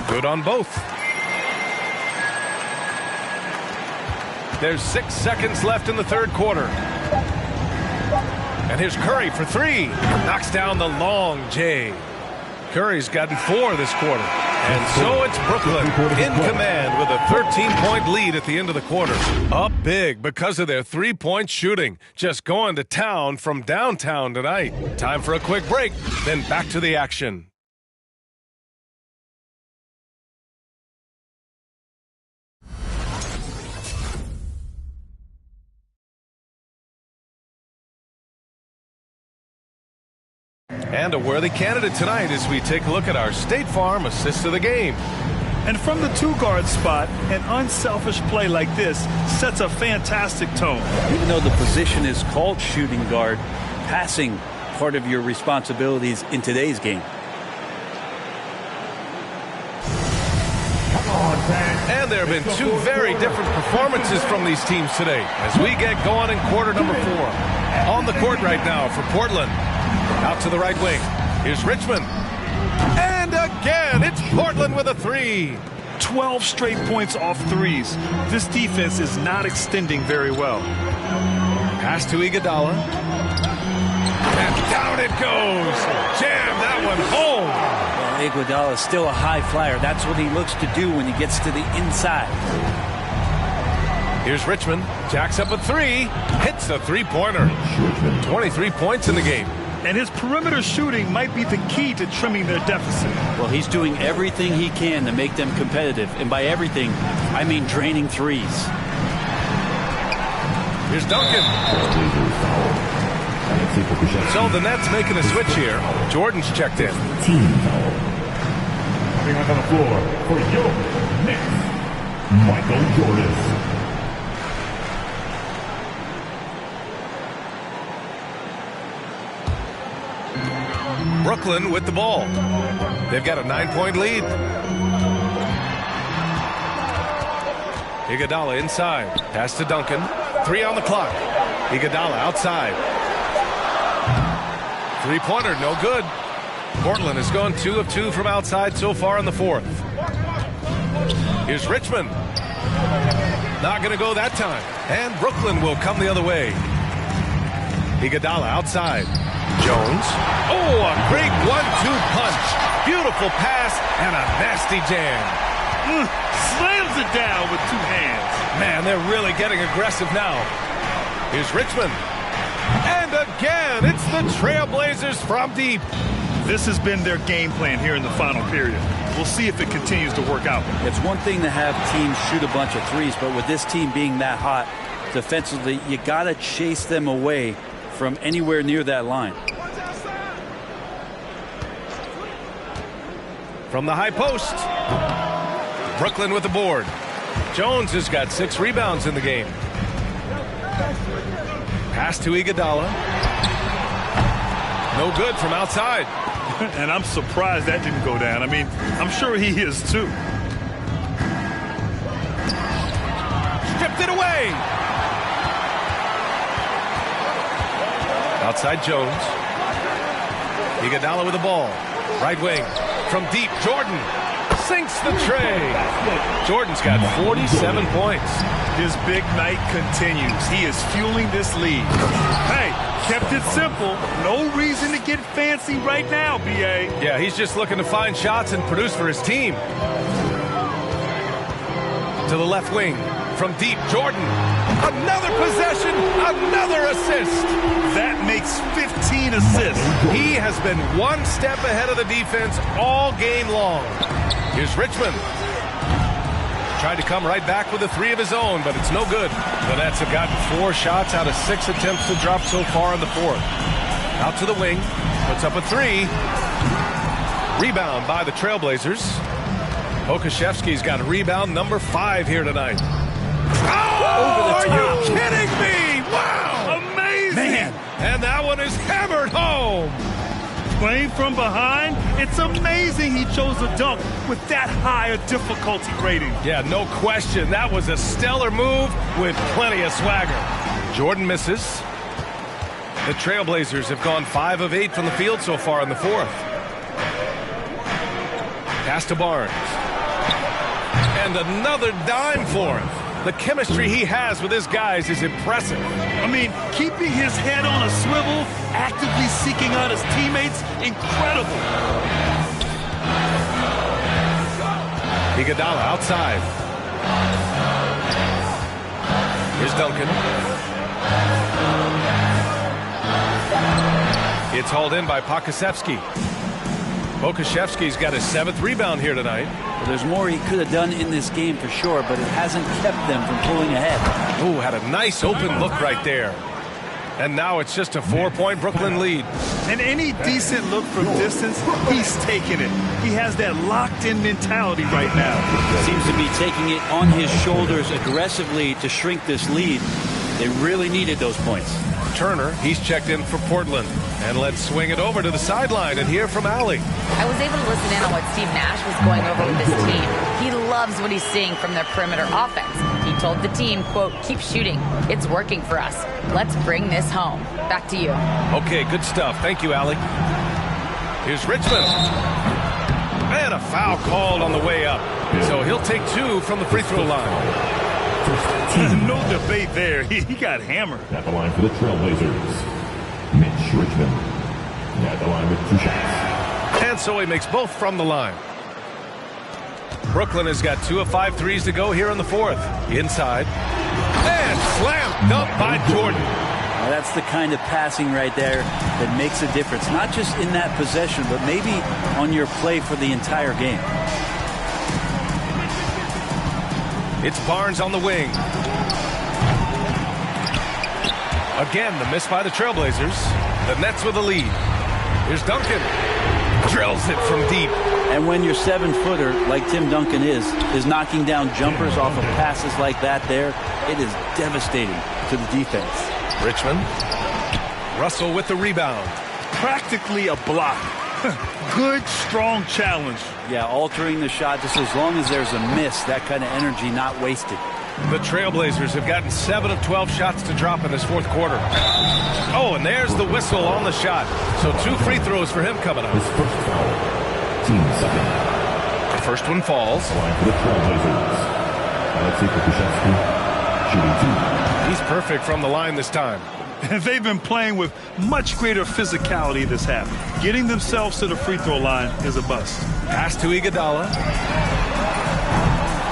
Good on both. There's 6 seconds left in the third quarter. And here's Curry for 3. Knocks down the long J. Curry's gotten 4 this quarter. And so it's Brooklyn in command with a 13-point lead at the end of the quarter. Up big because of their 3-point shooting. Just going to town from downtown tonight. Time for a quick break, then back to the action. And a worthy candidate tonight as we take a look at our State Farm assist of the game. And from the 2-guard spot, an unselfish play like this sets a fantastic tone. Even though the position is called shooting guard, passing part of your responsibilities in today's game. And there have been 2 very different performances from these teams today as we get going in quarter number 4. On the court right now for Portland. Out to the right wing. Here's Richmond. And again, it's Portland with a 3. 12 straight points off threes. This defense is not extending very well. Pass to Iguodala. And down it goes. Jam that one home. Well, Iguodala is still a high flyer. That's what he looks to do when he gets to the inside. Here's Richmond. Jacks up a 3. Hits a 3-pointer. 23 points in the game. And his perimeter shooting might be the key to trimming their deficit. Well, he's doing everything he can to make them competitive. And by everything, I mean draining threes. Here's Duncan. So the Nets making a switch here. Jordan's checked in. Team foul. Coming on the floor for your Knicks, Michael Jordan. Brooklyn with the ball. They've got a 9-point lead. Iguodala inside. Pass to Duncan. 3 on the clock. Iguodala outside. 3-pointer, no good. Portland has gone 2 of 2 from outside so far in the 4th. Here's Richmond. Not going to go that time. And Brooklyn will come the other way. Iguodala outside. Jones. Oh, a great 1-2 punch. Beautiful pass and a nasty jam. Slams it down with 2 hands. Man, they're really getting aggressive now. Here's Richmond. And again, it's the Trailblazers from deep. This has been their game plan here in the final period. We'll see if it continues to work out. It's one thing to have teams shoot a bunch of threes, but with this team being that hot defensively, you got to chase them away from anywhere near that line. From the high post. Brooklyn with the board. Jones has got 6 rebounds in the game. Pass to Iguodala. No good from outside. And I'm surprised that didn't go down. I mean, I'm sure he is too. it away. Outside Jones. Iguodala with the ball. Right wing. From deep, Jordan sinks the tray. Jordan's got 47 points. His big night continues. He is fueling this lead. Hey, kept it simple. No reason to get fancy right now, B.A. Yeah, he's just looking to find shots and produce for his team. To the left wing. From deep, Jordan. Another possession, another assist. That makes 15 assists. He has been one step ahead of the defense all game long. Here's Richmond. Tried to come right back with a three of his own, but it's no good. The Nets have gotten 4 shots out of 6 attempts to drop so far in the fourth. Out to the wing. Puts up a 3. Rebound by the Trailblazers. Okashevsky's got rebound number 5 here tonight. Oh, are you kidding me? Wow! Amazing! Man. And that one is hammered home. Playing from behind, it's amazing he chose a dunk with that high a difficulty rating. Yeah, no question. That was a stellar move with plenty of swagger. Jordan misses. The Trailblazers have gone 5 of 8 from the field so far in the fourth. Pass to Barnes. And another dime for him. The chemistry he has with his guys is impressive. I mean, keeping his head on a swivel, actively seeking out his teammates, incredible. Iguodala outside. Here's Duncan. It's hauled in by Pokasevsky. Pokashevsky's got his 7th rebound here tonight. Well, there's more he could have done in this game for sure, but it hasn't kept them from pulling ahead. Ooh, had a nice open look right there. And now it's just a 4-point Brooklyn lead. And any decent look from distance, he's taking it. He has that locked-in mentality right now. Seems to be taking it on his shoulders aggressively to shrink this lead. They really needed those points. Turner, he's checked in for Portland. And let's swing it over to the sideline and hear from Allie. I was able to listen in on what Steve Nash was going over with his team. He loves what he's seeing from their perimeter offense. He told the team, quote, keep shooting. It's working for us. Let's bring this home. Back to you. Okay, good stuff. Thank you, Allie. Here's Richmond. And a foul called on the way up. So he'll take 2 from the free throw line. No debate there. He got hammered. At the line for the Trailblazers, Mitch Richmond. At the line with 2 shots. And so he makes both from the line. Brooklyn has got 2 of 5 threes to go here in the fourth. Inside. And slam dunk by Jordan. Now that's the kind of passing right there that makes a difference. Not just in that possession, but maybe on your play for the entire game. It's Barnes on the wing. Again, the miss by the Trailblazers. The Nets with the lead. Here's Duncan. Drills it from deep. And when your 7-footer, like Tim Duncan is knocking down jumpers off of passes like that there, it is devastating to the defense. Richmond. Russell with the rebound. Practically a block. Good, strong challenge. Yeah, altering the shot just as long as there's a miss, that kind of energy not wasted. The Trailblazers have gotten 7 of 12 shots to drop in this fourth quarter. Oh, and there's the whistle on the shot. So 2 free throws for him coming up. His first foul. Team second. The first one falls. Line for the Trailblazers. Alexei Pokasevsky, shooting 2. He's perfect from the line this time. They've been playing with much greater physicality this half. Getting themselves to the free throw line is a bust. Pass to Iguodala.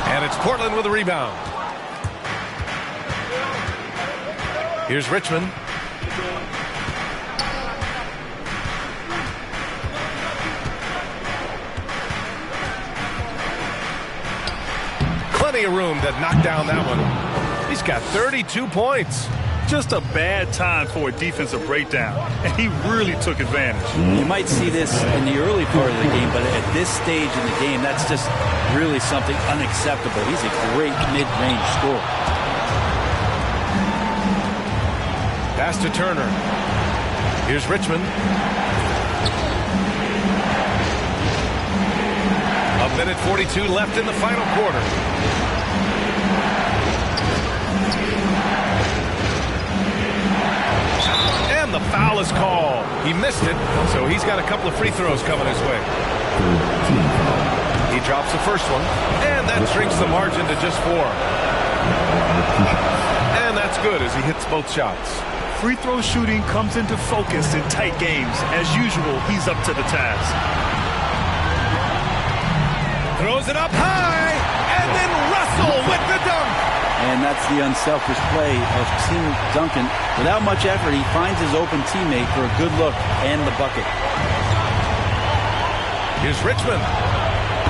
And it's Portland with a rebound. Here's Richmond. Plenty of room to knock down that one. He's got 32 points. Just a bad time for a defensive breakdown, and he really took advantage. You might see this in the early part of the game, but at this stage in the game, that's just really something unacceptable. He's a great mid-range scorer. Pass to Turner. Here's Richmond. A minute 42 left in the final quarter. foul is called. He missed it, so he's got a couple of free throws coming his way. He drops the first one, and that shrinks the margin to just 4. And that's good as he hits both shots. Free throw shooting comes into focus in tight games. As usual, he's up to the task. Throws it up high, and then Russell with the dunk. And that's the unselfish play of Tim Duncan. Without much effort, he finds his open teammate for a good look and the bucket. Here's Richmond.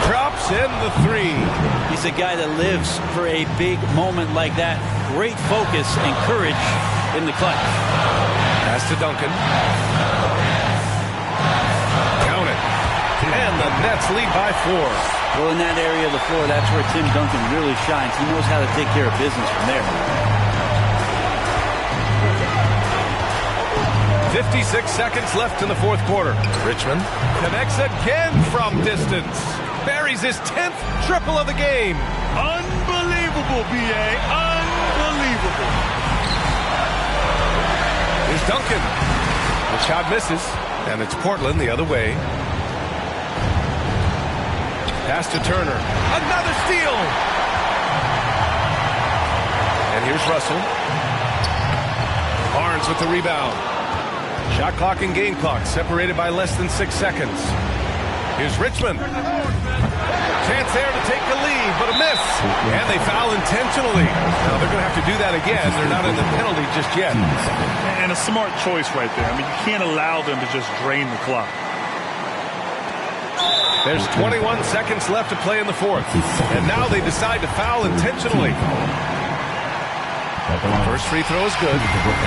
Drops in the 3. He's a guy that lives for a big moment like that. Great focus and courage in the clutch. Pass to Duncan. Count it. And the Nets lead by 4. Well, in that area of the floor, that's where Tim Duncan really shines. He knows how to take care of business from there. 56 seconds left in the fourth quarter. Richmond connects again from distance. Buries his 10th triple of the game. Unbelievable, B.A. Unbelievable. Here's Duncan. The shot misses, and it's Portland the other way. Pass to Turner. Another steal. And here's Russell. Barnes with the rebound. Shot clock and game clock separated by less than 6 seconds. Here's Richmond. Chance there to take the lead, but a miss. And they foul intentionally. Now they're going to have to do that again. They're not in the penalty just yet. And a smart choice right there. I mean, you can't allow them to just drain the clock. There's 21 seconds left to play in the fourth. And now they decide to foul intentionally. First free throw is good,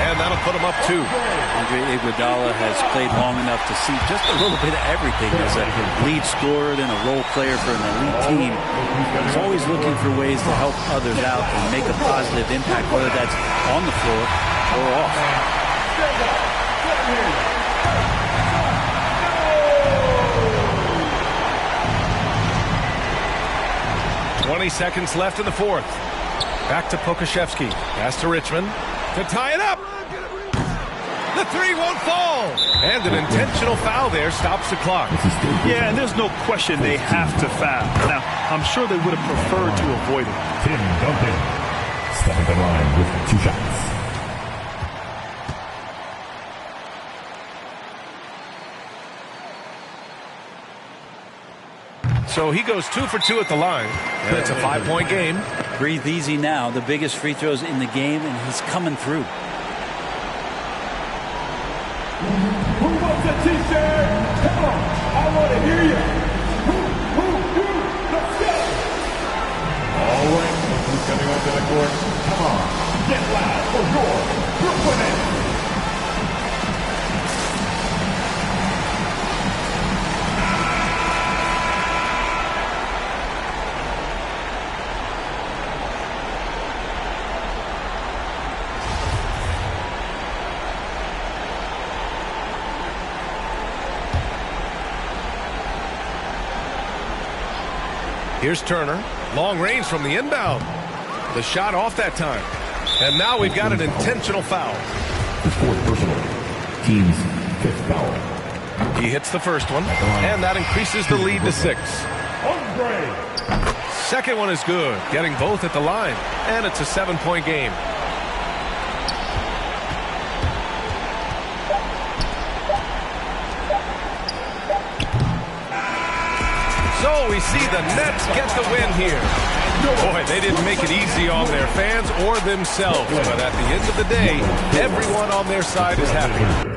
and that'll put him up 2. Andre Iguodala has played long enough to see just a little bit of everything as a lead scorer, then a role player for an elite team. He's always looking for ways to help others out and make a positive impact, whether that's on the floor or off. 20 seconds left in the fourth. Back to Pokashevsky. Pass to Richmond to tie it up. The 3 won't fall. And an intentional foul there stops the clock. Yeah, and there's no question they have to foul. Now, I'm sure they would have preferred to avoid it. Tim Duncan stepping the line with 2 shots. So he goes 2 for 2 at the line, and it's a 5-point game. Breathe easy now. The biggest free throws in the game, and he's coming through. Who wants a t-shirt? Come on, I want to hear you. Let's go. All right, who's coming onto the court? Come on, get loud for your Brooklyn Nets. Here's Turner. Long range from the inbound. The shot off that time. And now we've got an intentional foul. The 4th personal. Team's 5th foul. He hits the first one, and that increases the lead to 6. Second one is good, getting both at the line, and it's a 7-point game. So we see the Nets get the win here. Boy, they didn't make it easy on their fans or themselves, but at the end of the day, everyone on their side is happy.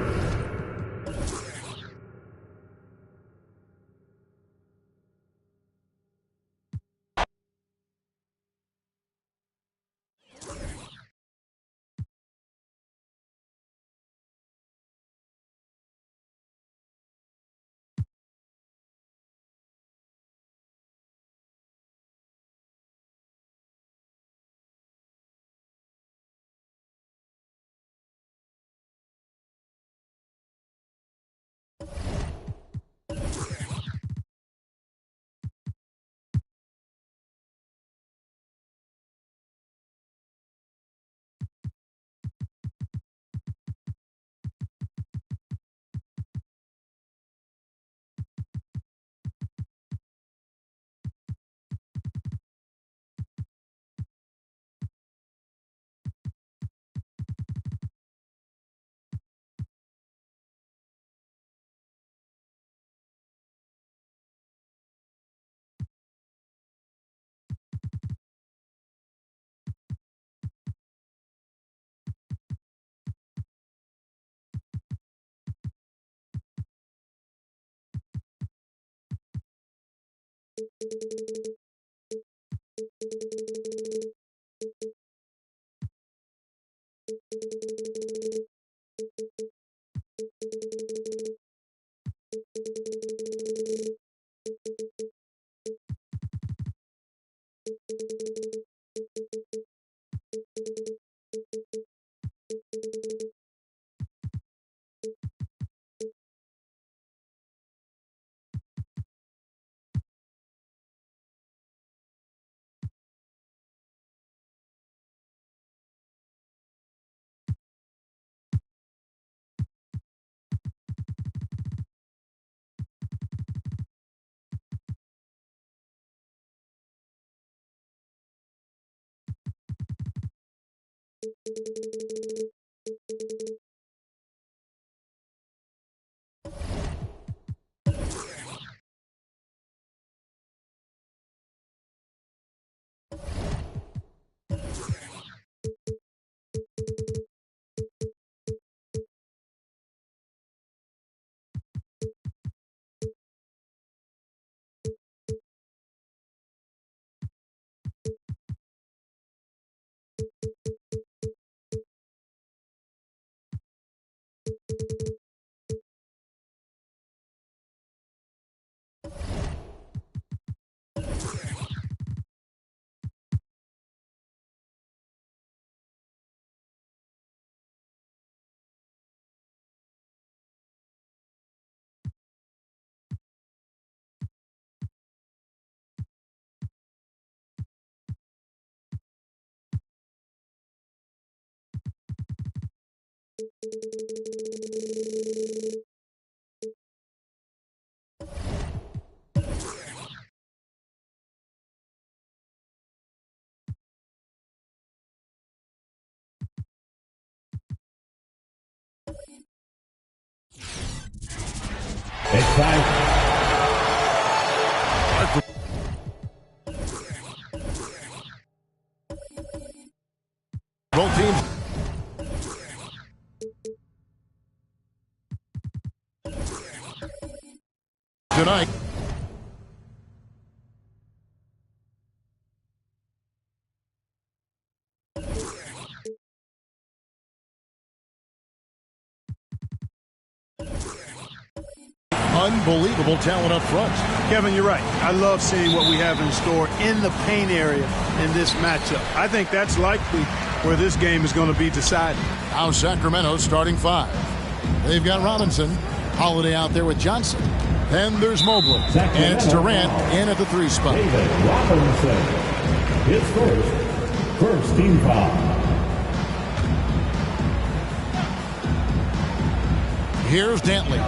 It's time. Both teams. Tonight. Unbelievable talent up front. Kevin, you're right. I love seeing what we have in store in the paint area in this matchup. I think that's likely where this game is going to be decided. Now Sacramento's starting five. They've got Robinson, Holiday out there with Johnson. Then there's Mobley. And it's Durant in at the 3 spot. David Robinson. His first team foul. Here's Dantley.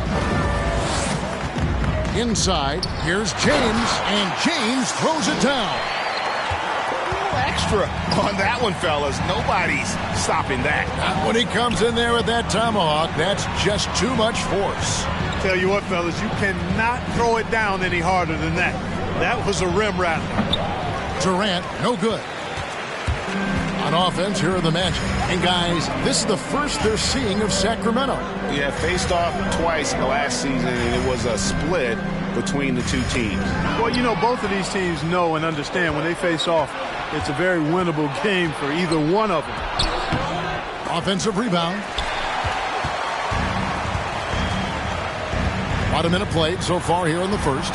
Inside, here's James, and James throws it down. Extra on that one, fellas. Nobody's stopping that. Not when he comes in there with that tomahawk. That's just too much force. Tell you what, fellas, you cannot throw it down any harder than that. That was a rim rattler. Durant, no good. On offense, here are the Magic. And guys, this is the first they're seeing of Sacramento. Yeah, faced off twice last season, and it was a split between the two teams. Well, you know, both of these teams know and understand when they face off, it's a very winnable game for either one of them. Offensive rebound. About a minute played so far here in the first.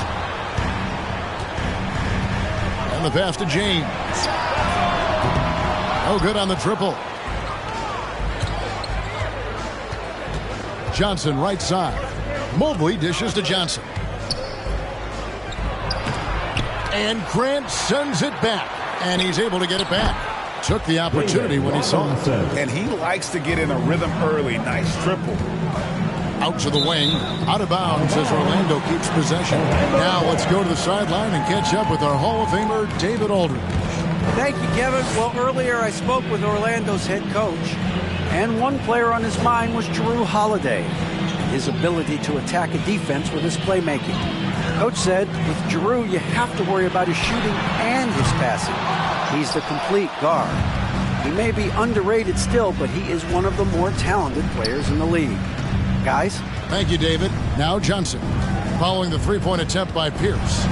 And the pass to James. No good on the triple. Johnson right side. Mobley dishes to Johnson. And Grant sends it back. And he's able to get it back. Took the opportunity when he saw it. And he likes to get in a rhythm early. Nice triple. Out to the wing. Out of bounds as Orlando keeps possession. Now let's go to the sideline and catch up with our Hall of Famer, David Aldridge. Thank you, Kevin. Well, earlier I spoke with Orlando's head coach, and one player on his mind was Jrue Holiday, his ability to attack a defense with his playmaking. Coach said, with Jrue, you have to worry about his shooting and his passing. He's the complete guard. He may be underrated still, but he is one of the more talented players in the league. Guys? Thank you, David. Now Johnson, following the three-point attempt by Pierce.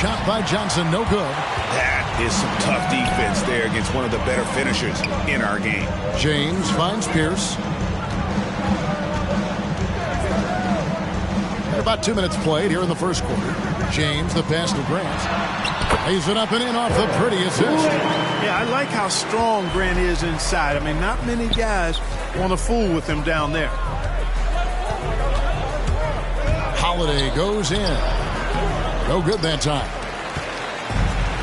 shot by Johnson, no good. That is some tough defense there against one of the better finishers in our game. James finds Pierce. And about 2 minutes played here in the first quarter. James, the pass to Grant. Lays it up and in off the pretty assist. Yeah, I like how strong Grant is inside. I mean, not many guys want to fool with him down there. Holiday goes in. No good that time.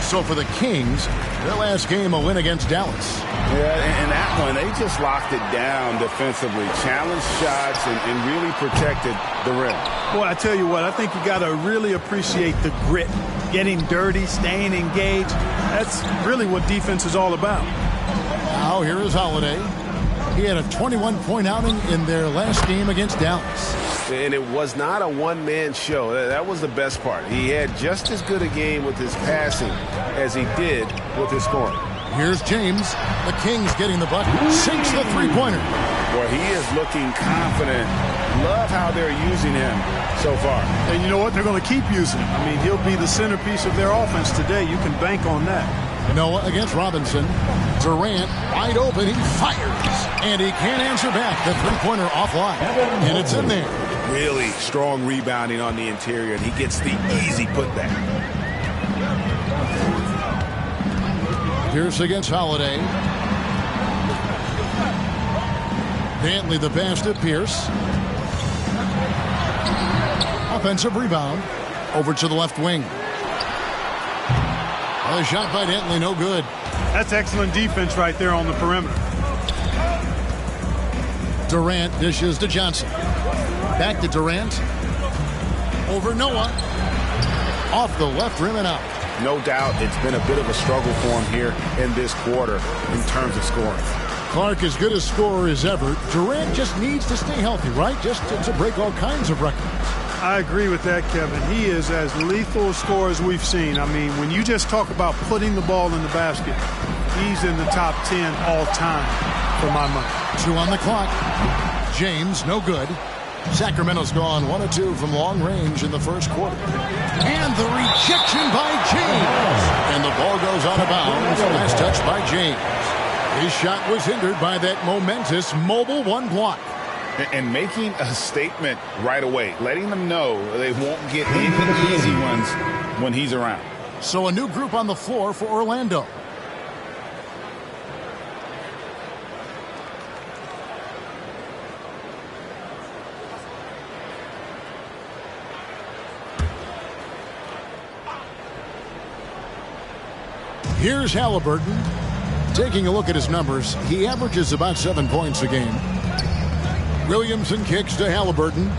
So for the Kings, their last game a win against Dallas. Yeah, and that one, they just locked it down defensively. Challenged shots and really protected the rim. Boy, I tell you what, I think you got to really appreciate the grit. Getting dirty, staying engaged. That's really what defense is all about. Now here is Holiday. He had a 21-point outing in their last game against Dallas. And it was not a one-man show. That was the best part. He had just as good a game with his passing as he did with his scoring. Here's James. The Kings getting the bucket. Sinks the three-pointer. Boy, he is looking confident. Love how they're using him so far. And you know what? They're going to keep using him. I mean, he'll be the centerpiece of their offense today. You can bank on that. Noah against Robinson. Durant wide open. He fires. And he can't answer back. The three-pointer offline. And it's in there. Really strong rebounding on the interior, and he gets the easy putback. Pierce against Holiday. Dantley the pass to Pierce. Offensive rebound. Over to the left wing. A shot by Dantley, no good. That's excellent defense right there on the perimeter. Durant dishes to Johnson. Back to Durant. Over Noah. Off the left rim and out. No doubt it's been a bit of a struggle for him here in this quarter in terms of scoring. Clark as good a scorer as ever. Durant just needs to stay healthy, right? Just to break all kinds of records. I agree with that, Kevin. He is as lethal a scorer as we've seen. I mean, when you just talk about putting the ball in the basket, he's in the top 10 all time for my money. 2 on the clock. James, no good. Sacramento's gone 1 of 2 from long range in the first quarter. And the rejection by James. And the ball goes out of bounds. Last touch by James. His shot was hindered by that momentous mobile one block. And making a statement right away, letting them know they won't get any easy ones when he's around. So a new group on the floor for Orlando. Here's Halliburton. Taking a look at his numbers, he averages about 7 points a game. Williamson kicks to Halliburton.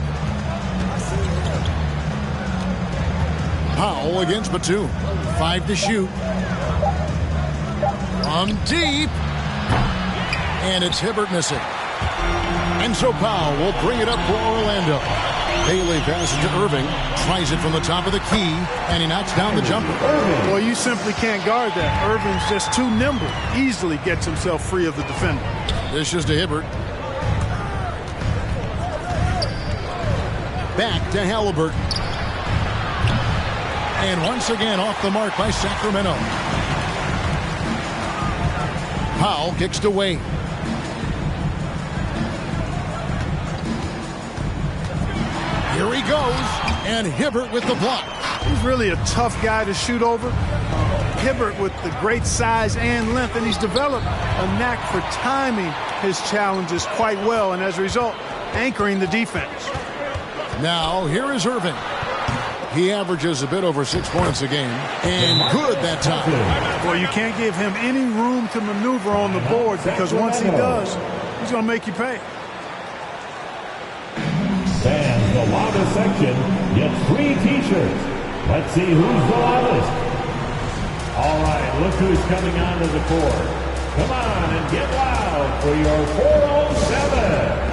Powell against Batum. 5 to shoot. From deep. And it's Hibbert missing. And so Powell will bring it up for Orlando. Bailey passes to Irving. Tries it from the top of the key. And he knocks down the jumper. Well, you simply can't guard that. Irving's just too nimble. Easily gets himself free of the defender. This is to Hibbert. Back to Halliburton. And once again off the mark by Sacramento. Powell kicks to Wade. Here he goes. And Hibbert with the block. He's really a tough guy to shoot over. Hibbert with the great size and length, and he's developed a knack for timing his challenges quite well, and as a result, anchoring the defense. Now, here is Irving. He averages a bit over 6 points a game. And good that time. Well, you can't give him any room to maneuver on the board because once he does, he's going to make you pay. And the loudest section gets 3 T-shirts. Let's see who's the loudest. All right, look who's coming onto the court. Come on and get loud for your 407.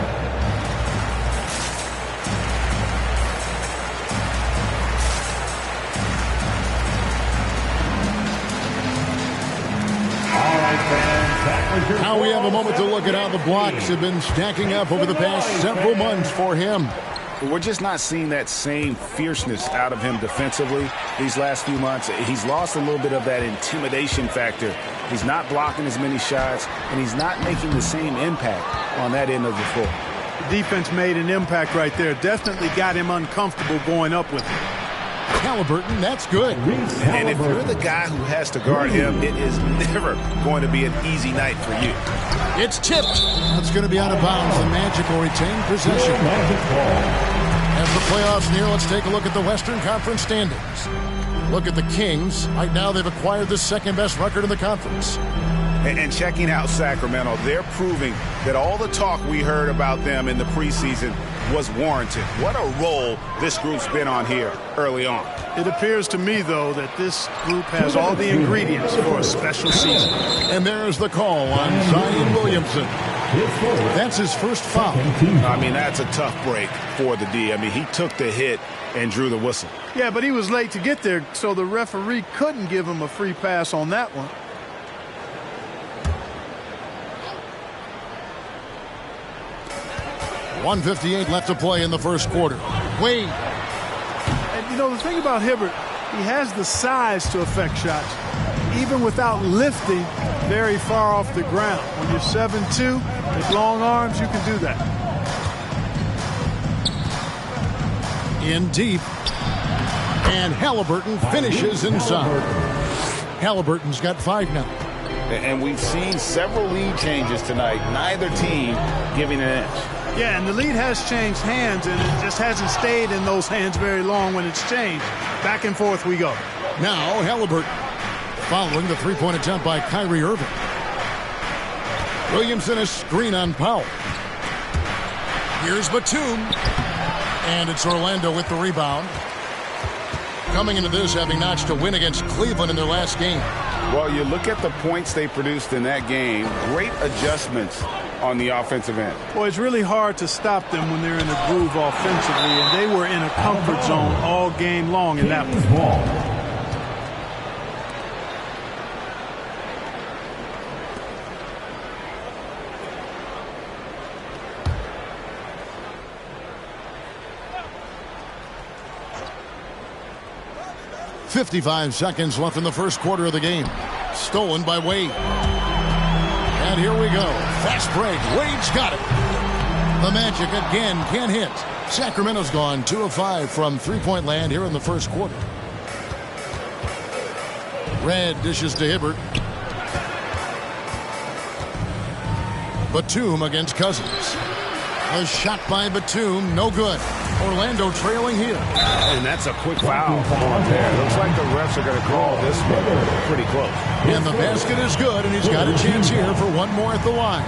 Now we have a moment to look at how the blocks have been stacking up over the past several months for him. we're just not seeing that same fierceness out of him defensively these last few months. He's lost a little bit of that intimidation factor. He's not blocking as many shots, and he's not making the same impact on that end of the floor. The defense made an impact right there. Definitely got him uncomfortable going up with it. Halliburton, that's good. And if you're the guy who has to guard him, it is never going to be an easy night for you. It's tipped. That's going to be out of bounds. The Magic will retain possession. As the playoffs near, let's take a look at the Western Conference standings. Look at the Kings. Right now, they've acquired the second-best record in the conference. And checking out Sacramento, they're proving that all the talk we heard about them in the preseason was warranted. What a role this group's been on here early on. It appears to me, though, that this group has all the ingredients for a special season. And there's the call on Zion Williamson. That's his first foul. I mean, that's a tough break for the D. I mean, he took the hit and drew the whistle. Yeah, but he was late to get there, so the referee couldn't give him a free pass on that one. .158 left to play in the first quarter. Wade. And, you know, the thing about Hibbert, he has the size to affect shots, even without lifting very far off the ground. When you're 7'2", with long arms, you can do that. In deep. And Halliburton finishes inside. Halliburton's got 5 now. And we've seen several lead changes tonight. Neither team giving an inch. Yeah, and the lead has changed hands, and it just hasn't stayed in those hands very long when it's changed. Back and forth we go. Now Halliburton following the three-point attempt by Kyrie Irving. Williamson a screen on Powell. Here's Batum. And it's Orlando with the rebound. Coming into this having notched a win against Cleveland in their last game. Well, you look at the points they produced in that game. Great adjustments on the offensive end. Boy, it's really hard to stop them when they're in a groove offensively, and they were in a comfort zone all game long in that one. 55 seconds left in the first quarter of the game. Stolen by Wade. And here we go. Fast break. Wade's got it. The Magic again can't hit. Sacramento's gone 2 of 5 from three-point land here in the first quarter. Red dishes to Hibbert. Batum against Cousins. A shot by Batum, no good. Orlando trailing here. And that's a quick foul on there. Looks like the refs are going to call this one pretty close. And the basket is good, and he's got a chance here for one more at the line.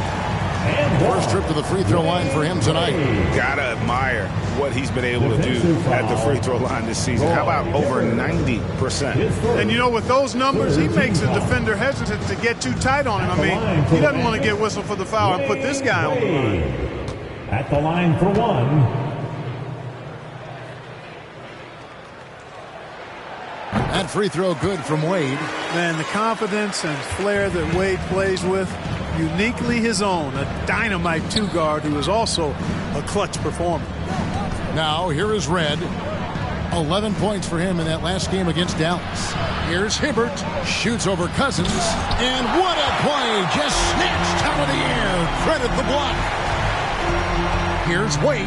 First trip to the free throw line for him tonight. Gotta admire what he's been able to do at the free throw line this season. How about over 90%? And you know, with those numbers, he makes a defender hesitant to get too tight on him. I mean, he doesn't want to get whistled for the foul and put this guy on the line. At the line for one. That free throw good from Wade. Man, the confidence and flair that Wade plays with, uniquely his own. A dynamite two-guard who is also a clutch performer. Now, here is Red. 11 points for him in that last game against Dallas. Here's Hibbert. Shoots over Cousins. And what a play! Just snatched out of the air. Credit the block. Here's Wade.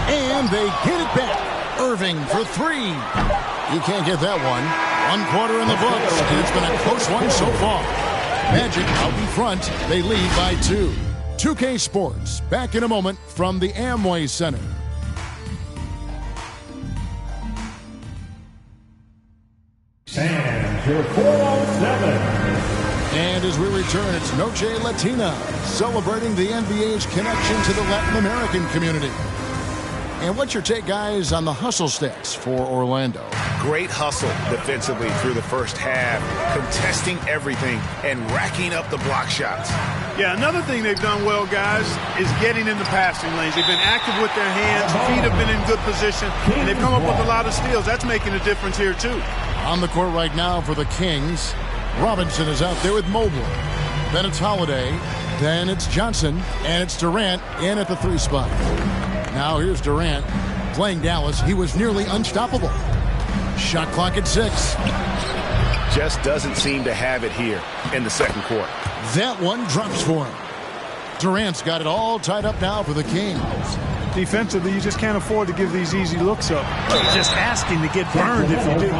And they get it back. Irving for 3. You can't get that one. 1 quarter in the books, and it's been a close one so far. Magic out in front. They lead by 2. 2K Sports, back in a moment from the Amway Center. And your 407. And as we return, it's Noche Latina, celebrating the NBA's connection to the Latin American community. And what's your take, guys, on the hustle stats for Orlando? Great hustle defensively through the first half, contesting everything and racking up the block shots. Yeah, another thing they've done well, guys, is getting in the passing lanes. They've been active with their hands, feet have been in good position, and they've come up with a lot of steals. That's making a difference here, too. On the court right now for the Kings, Robinson is out there with Mobley. Then it's Holiday. Then it's Johnson. And it's Durant in at the 3 spot. Now here's Durant. Playing Dallas, he was nearly unstoppable. Shot clock at 6. Just doesn't seem to have it here in the second quarter. That one drops for him. Durant's got it all tied up now for the Kings. Defensively, you just can't afford to give these easy looks up. Just asking to get burned if you do.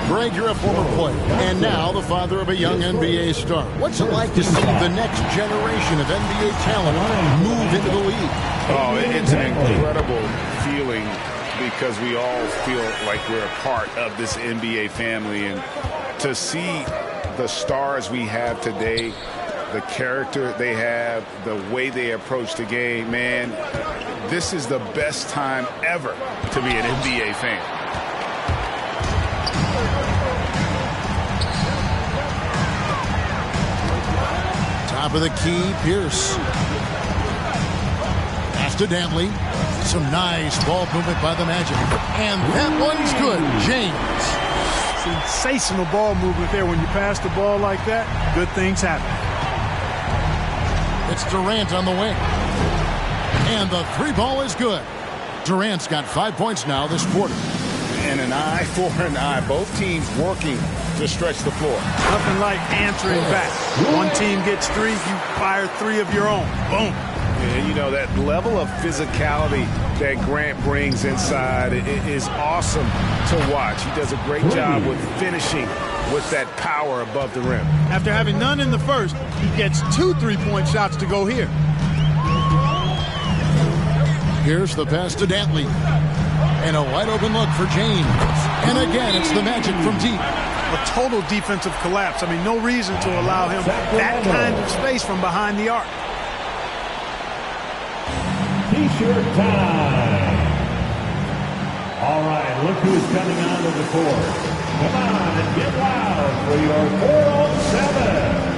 Greg, you're a former player, and now the father of a young NBA star. What's it like to see the next generation of NBA talent move into the league? Oh, it's an incredible feeling because we all feel like we're a part of this NBA family. And to see the stars we have today, the character they have, the way they approach the game, man, this is the best time ever to be an NBA fan. Top of the key, Pierce. Pass to Dantley. Some nice ball movement by the Magic. And that one's good. James. Sensational ball movement there. When you pass the ball like that, good things happen. It's Durant on the wing. And the 3 ball is good. Durant's got 5 points now this quarter. And an eye for an eye. Both teams working to stretch the floor. Nothing like answering back. One team gets 3, you fire 3 of your own. Boom. And you know, that level of physicality that Grant brings inside is awesome to watch. He does a great job with finishing with that power above the rim. After having none in the first, he gets 2 3-point shots to go here. Here's the pass to Dantley. And a wide open look for James. And again, it's the Magic from deep. A total defensive collapse. I mean, no reason to allow him that kind of space from behind the arc. T-shirt time. All right, look who's coming onto the court. Come on and get loud for your 4-on-7.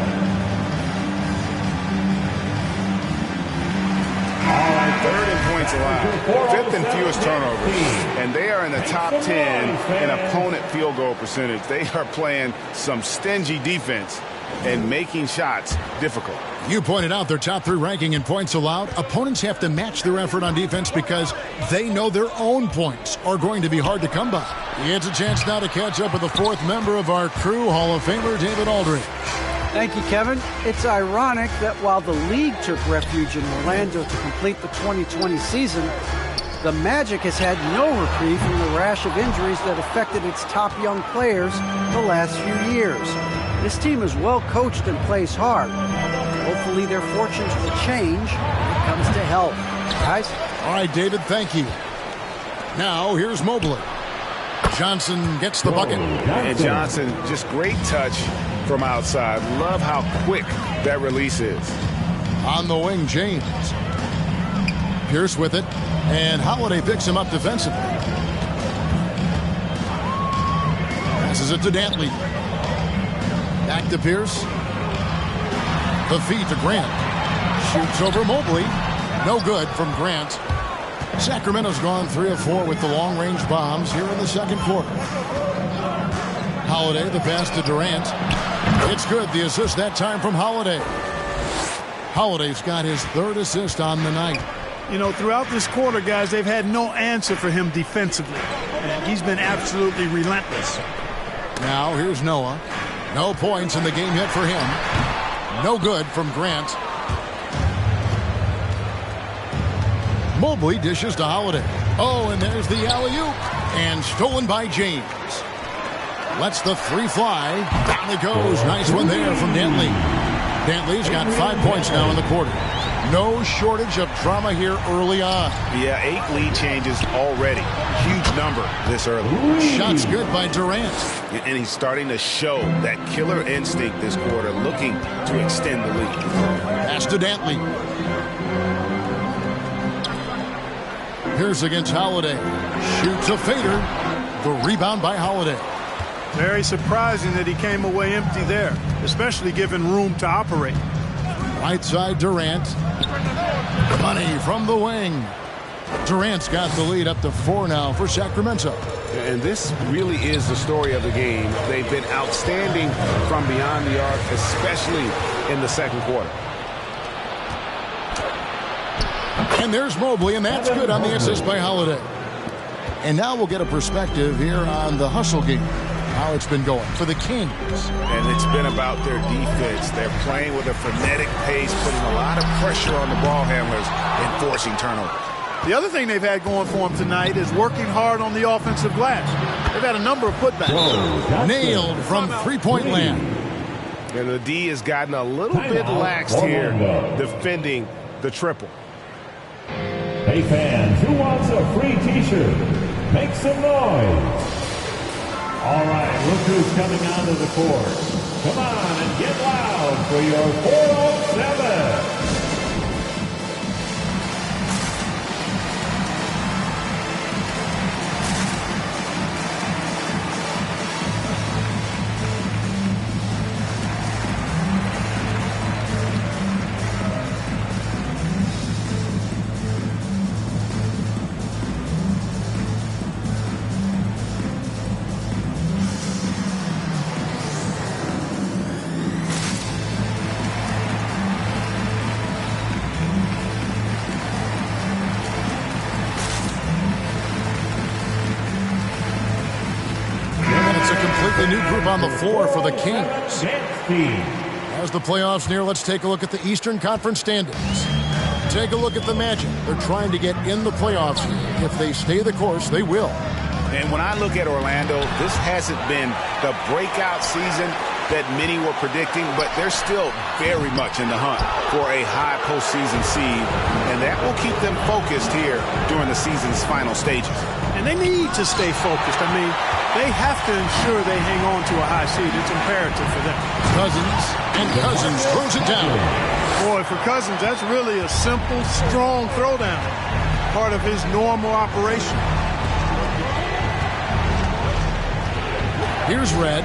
All right, 3rd in points allowed, 5th in fewest turnovers, and they are in the top 10 in opponent field goal percentage. They are playing some stingy defense and making shots difficult. You pointed out their top 3 ranking in points allowed. Opponents have to match their effort on defense because they know their own points are going to be hard to come by. It's a chance now to catch up with the 4th member of our crew, Hall of Famer David Aldridge. Thank you, Kevin. It's ironic that while the league took refuge in Orlando to complete the 2020 season, the Magic has had no reprieve from the rash of injuries that affected its top young players the last few years. This team is well coached and plays hard. Hopefully their fortunes will change when it comes to health. Guys? All right, David, thank you. Now, here's Mobley. Johnson gets the bucket. And Johnson, just great touch from outside. Love how quick that release is. On the wing, James. Pierce with it. And Holiday picks him up defensively. Passes it to Dantley. Back to Pierce. The feed to Grant. Shoots over Mobley. No good from Grant. Sacramento's gone 3 of 4 with the long-range bombs here in the second quarter. Holiday, the pass to Durant. It's good. The assist that time from Holiday. Holiday's got his 3rd assist on the night. You know, throughout this quarter, guys, they've had no answer for him defensively. And he's been absolutely relentless. Now here's Noah. No points in the game yet for him. No good from Grant. Mobley dishes to Holiday. Oh, and there's the alley-oop. And stolen by James. Lets the 3 fly. Down it goes. Nice one there from Dantley. Dantley's got 5 points now in the quarter. No shortage of drama here early on. Yeah, 8 lead changes already. Huge number this early. Shots good by Durant. And he's starting to show that killer instinct this quarter, looking to extend the lead. Pass to Dantley. Here's against Holiday. Shoots a fader. The rebound by Holiday. Very surprising that he came away empty there, especially given room to operate. Right side Durant. Money from the wing. Durant's got the lead up to 4 now for Sacramento. And this really is the story of the game. They've been outstanding from beyond the arc, especially in the second quarter. And there's Mobley, and that's good on the assist by Holiday. And now we'll get a perspective here on the hustle game, how it's been going for the Kings. And it's been about their defense. They're playing with a frenetic pace, putting a lot of pressure on the ball handlers and forcing turnovers. The other thing they've had going for them tonight is working hard on the offensive glass. They've had a number of putbacks. Nailed from three-point land. And the D has gotten a little bit lax here defending the triple. Hey fans, who wants a free t-shirt? Make some noise. All right, look who's coming onto the court. Come on and get loud for your 407. New group on the floor for the Kings. As the playoffs near, let's take a look at the Eastern Conference standings. Take a look at the Magic. They're trying to get in the playoffs. If they stay the course, they will. And when I look at Orlando, this hasn't been the breakout season that many were predicting, but they're still very much in the hunt for a high postseason seed, and that will keep them focused here during the season's final stages. And they need to stay focused. I mean, they have to ensure they hang on to a high seed. It's imperative for them. Cousins throws it down. Boy, for Cousins, that's really a simple, strong throwdown. Part of his normal operation. Here's Red.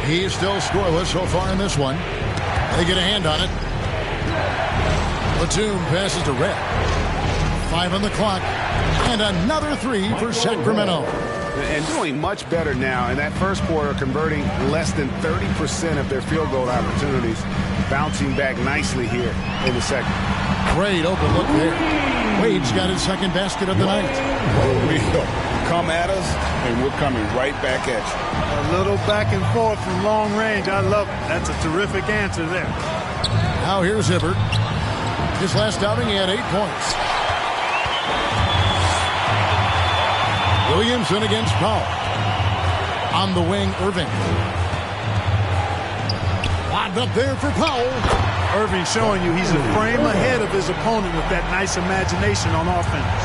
He is still scoreless so far in this one. They get a hand on it. Batum passes to Red. 5 on the clock. And another 3 for Sacramento. And doing much better now in that first quarter, converting less than 30% of their field goal opportunities, bouncing back nicely here in the second. Great open look there. Wade's got his second basket of the night. We'll come at us, and we're coming right back at you. A little back and forth from long range. I love it. That's a terrific answer there. Now here's Hibbert. His last outing, he had 8 points. Williamson against Powell. On the wing, Irving. Lobbed up there for Powell. Irving showing you he's a frame ahead of his opponent with that nice imagination on offense.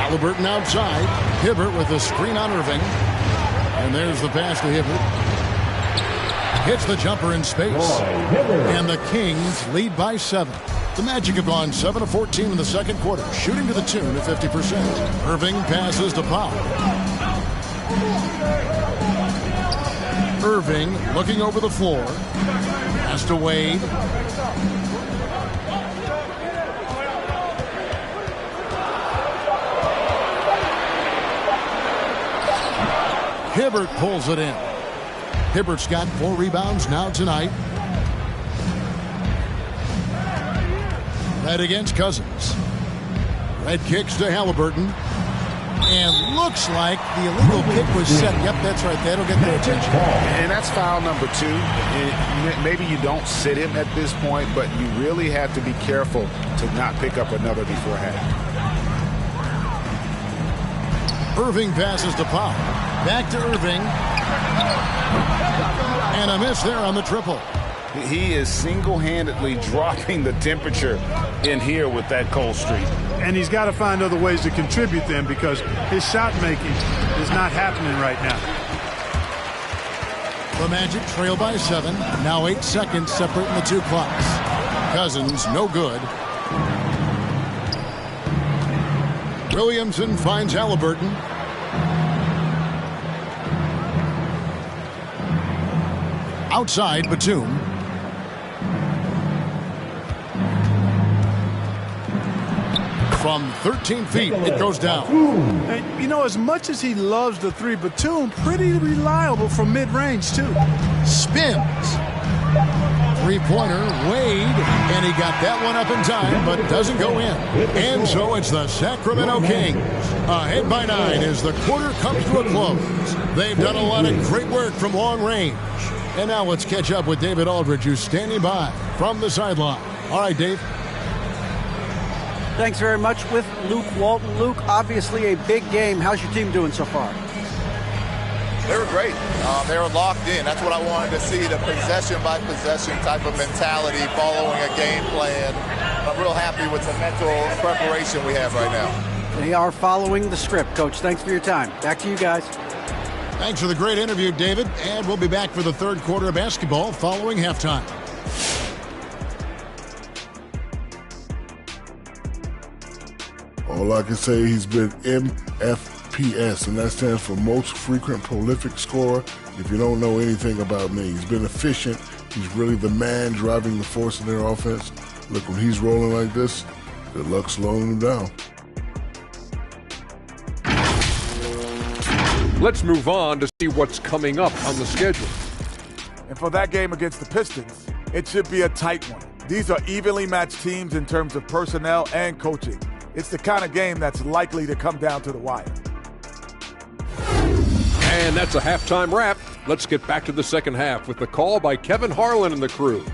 Halliburton outside. Hibbert with a screen on Irving. And there's the pass to Hibbert. Hits the jumper in space. And the Kings lead by 7. The Magic have gone 7 of 14 in the second quarter, shooting to the tune of 50%. Irving passes to Powell. Irving looking over the floor. Pass to Wade. Hibbert pulls it in. Hibbert's got 4 rebounds now tonight. Red against Cousins. Red kicks to Halliburton. And looks like the illegal kick was set. Yep, that's right. That'll get their attention. And that's foul number 2. And maybe you don't sit him at this point, but you really have to be careful to not pick up another beforehand. Irving passes to Powell. Back to Irving. And a miss there on the triple. He is single-handedly dropping the temperature in here with that cold streak. And he's got to find other ways to contribute them because his shot making is not happening right now. The Magic trail by 7. Now 8 seconds separating the 2 clocks. Cousins, no good. Williamson finds Halliburton. Outside, Batum. From 13 feet, it goes down. And, you know, as much as he loves the 3, Batum pretty reliable from mid-range, too. Spins. Three-pointer, Wade, and he got that one up in time, but doesn't go in. And so it's the Sacramento Kings. Ahead by 9 as the quarter comes to a close. They've done a lot of great work from long range. And now let's catch up with David Aldridge, who's standing by from the sideline. All right, Dave. Thanks very much with Luke Walton. Luke, obviously a big game. How's your team doing so far? They were great. They were locked in. That's what I wanted to see, the possession-by-possession type of mentality following a game plan. I'm real happy with the mental preparation we have right now. They are following the script. Coach, thanks for your time. Back to you guys. Thanks for the great interview, David. And we'll be back for the third quarter of basketball following halftime. All I can say, he's been MFPS, and that stands for most frequent prolific scorer. If you don't know anything about me, he's been efficient. He's really the man driving the force in their offense. Look, when he's rolling like this, good luck slowing him down. Let's move on to see what's coming up on the schedule. And for that game against the Pistons, it should be a tight one. These are evenly matched teams in terms of personnel and coaching. It's the kind of game that's likely to come down to the wire. And that's a halftime wrap. Let's get back to the second half with the call by Kevin Harlan and the crew.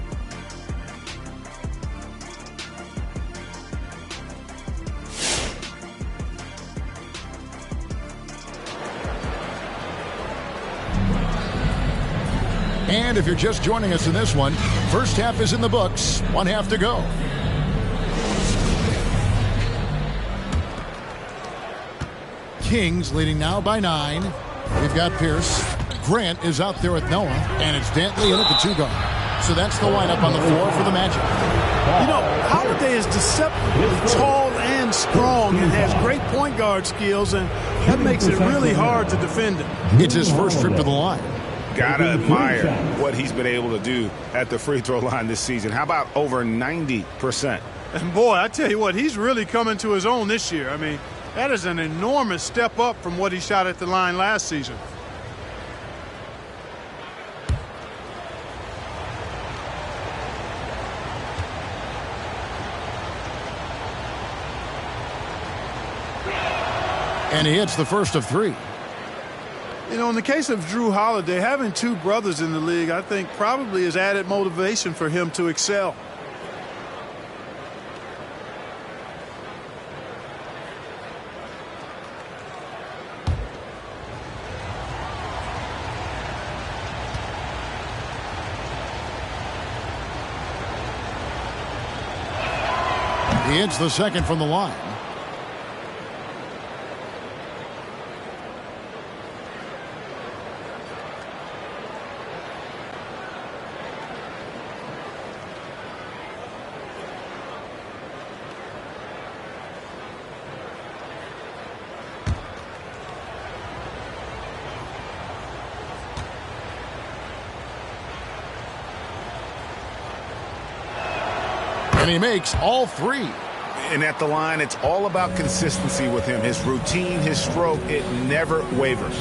And if you're just joining us in this one, first half is in the books. One half to go. Kings leading now by 9. We've got Pierce. Grant is out there with Noah, and it's Dantley in at the 2 guard. So that's the lineup on the floor for the Magic. You know, Holiday is deceptively tall and strong and has great point guard skills, and that makes it really hard to defend him. It's his first trip to the line. Gotta admire what he's been able to do at the free throw line this season. How about over 90%? And boy, I tell you what, he's really coming to his own this year. I mean, that is an enormous step up from what he shot at the line last season. And he hits the first of 3. You know, in the case of Drew Holiday, having 2 brothers in the league, I think probably is added motivation for him to excel. He hits the second from the line. And he makes all 3. And at the line, it's all about consistency with him. His routine, his stroke, it never wavers.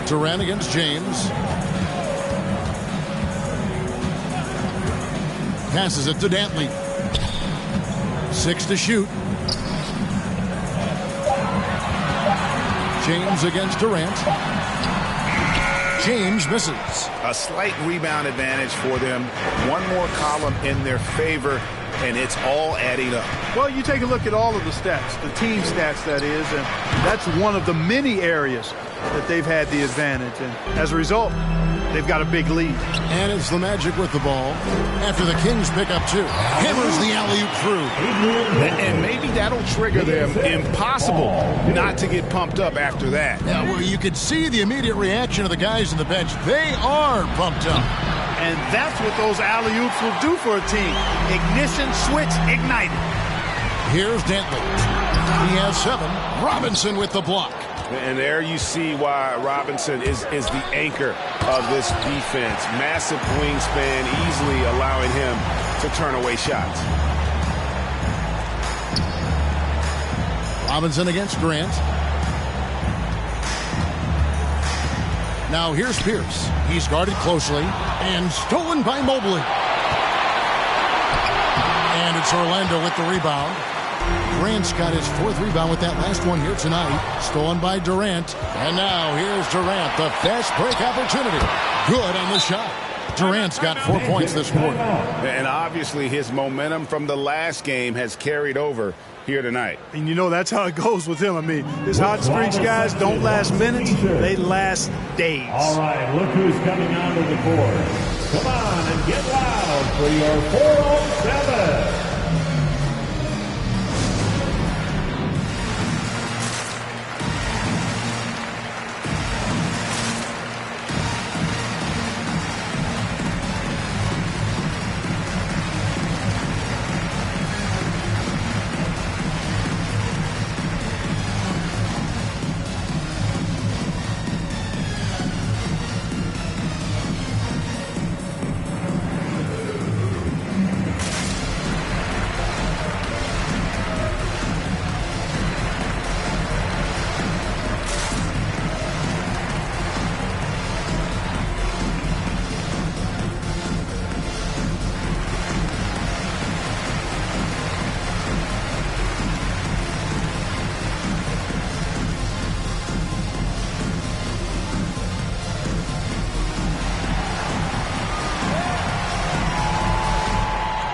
Durant against James. Passes it to Dantley. 6 to shoot. James against Durant. James misses. A slight rebound advantage for them. One more column in their favor, and it's all adding up. Well, you take a look at all of the stats, the team stats, that is, and that's one of the many areas that they've had the advantage. And as a result, they've got a big lead. And it's the Magic with the ball after the Kings pick up 2. Hammers the alley-oop through. And maybe that'll trigger them. Impossible not to get pumped up after that. Yeah, well, you could see the immediate reaction of the guys on the bench. They are pumped up. And that's what those alley-oops will do for a team. Ignition switch ignited. Here's Dantley. He has 7. Robinson with the block. And there you see why Robinson is the anchor of this defense. Massive wingspan, easily allowing him to turn away shots. Robinson against Grant. Now here's Pierce. He's guarded closely and stolen by Mobley. And it's Orlando with the rebound. Grant's got his 4th rebound with that last one here tonight. Stolen by Durant. And now here's Durant, the fast break opportunity. Good on the shot. Durant's got 4 points this quarter. And obviously his momentum from the last game has carried over here tonight. And you know that's how it goes with him. I mean, his hot streaks, guys, don't last minutes. They last days. All right, look who's coming onto the court. Come on and get loud for your 4-on-7.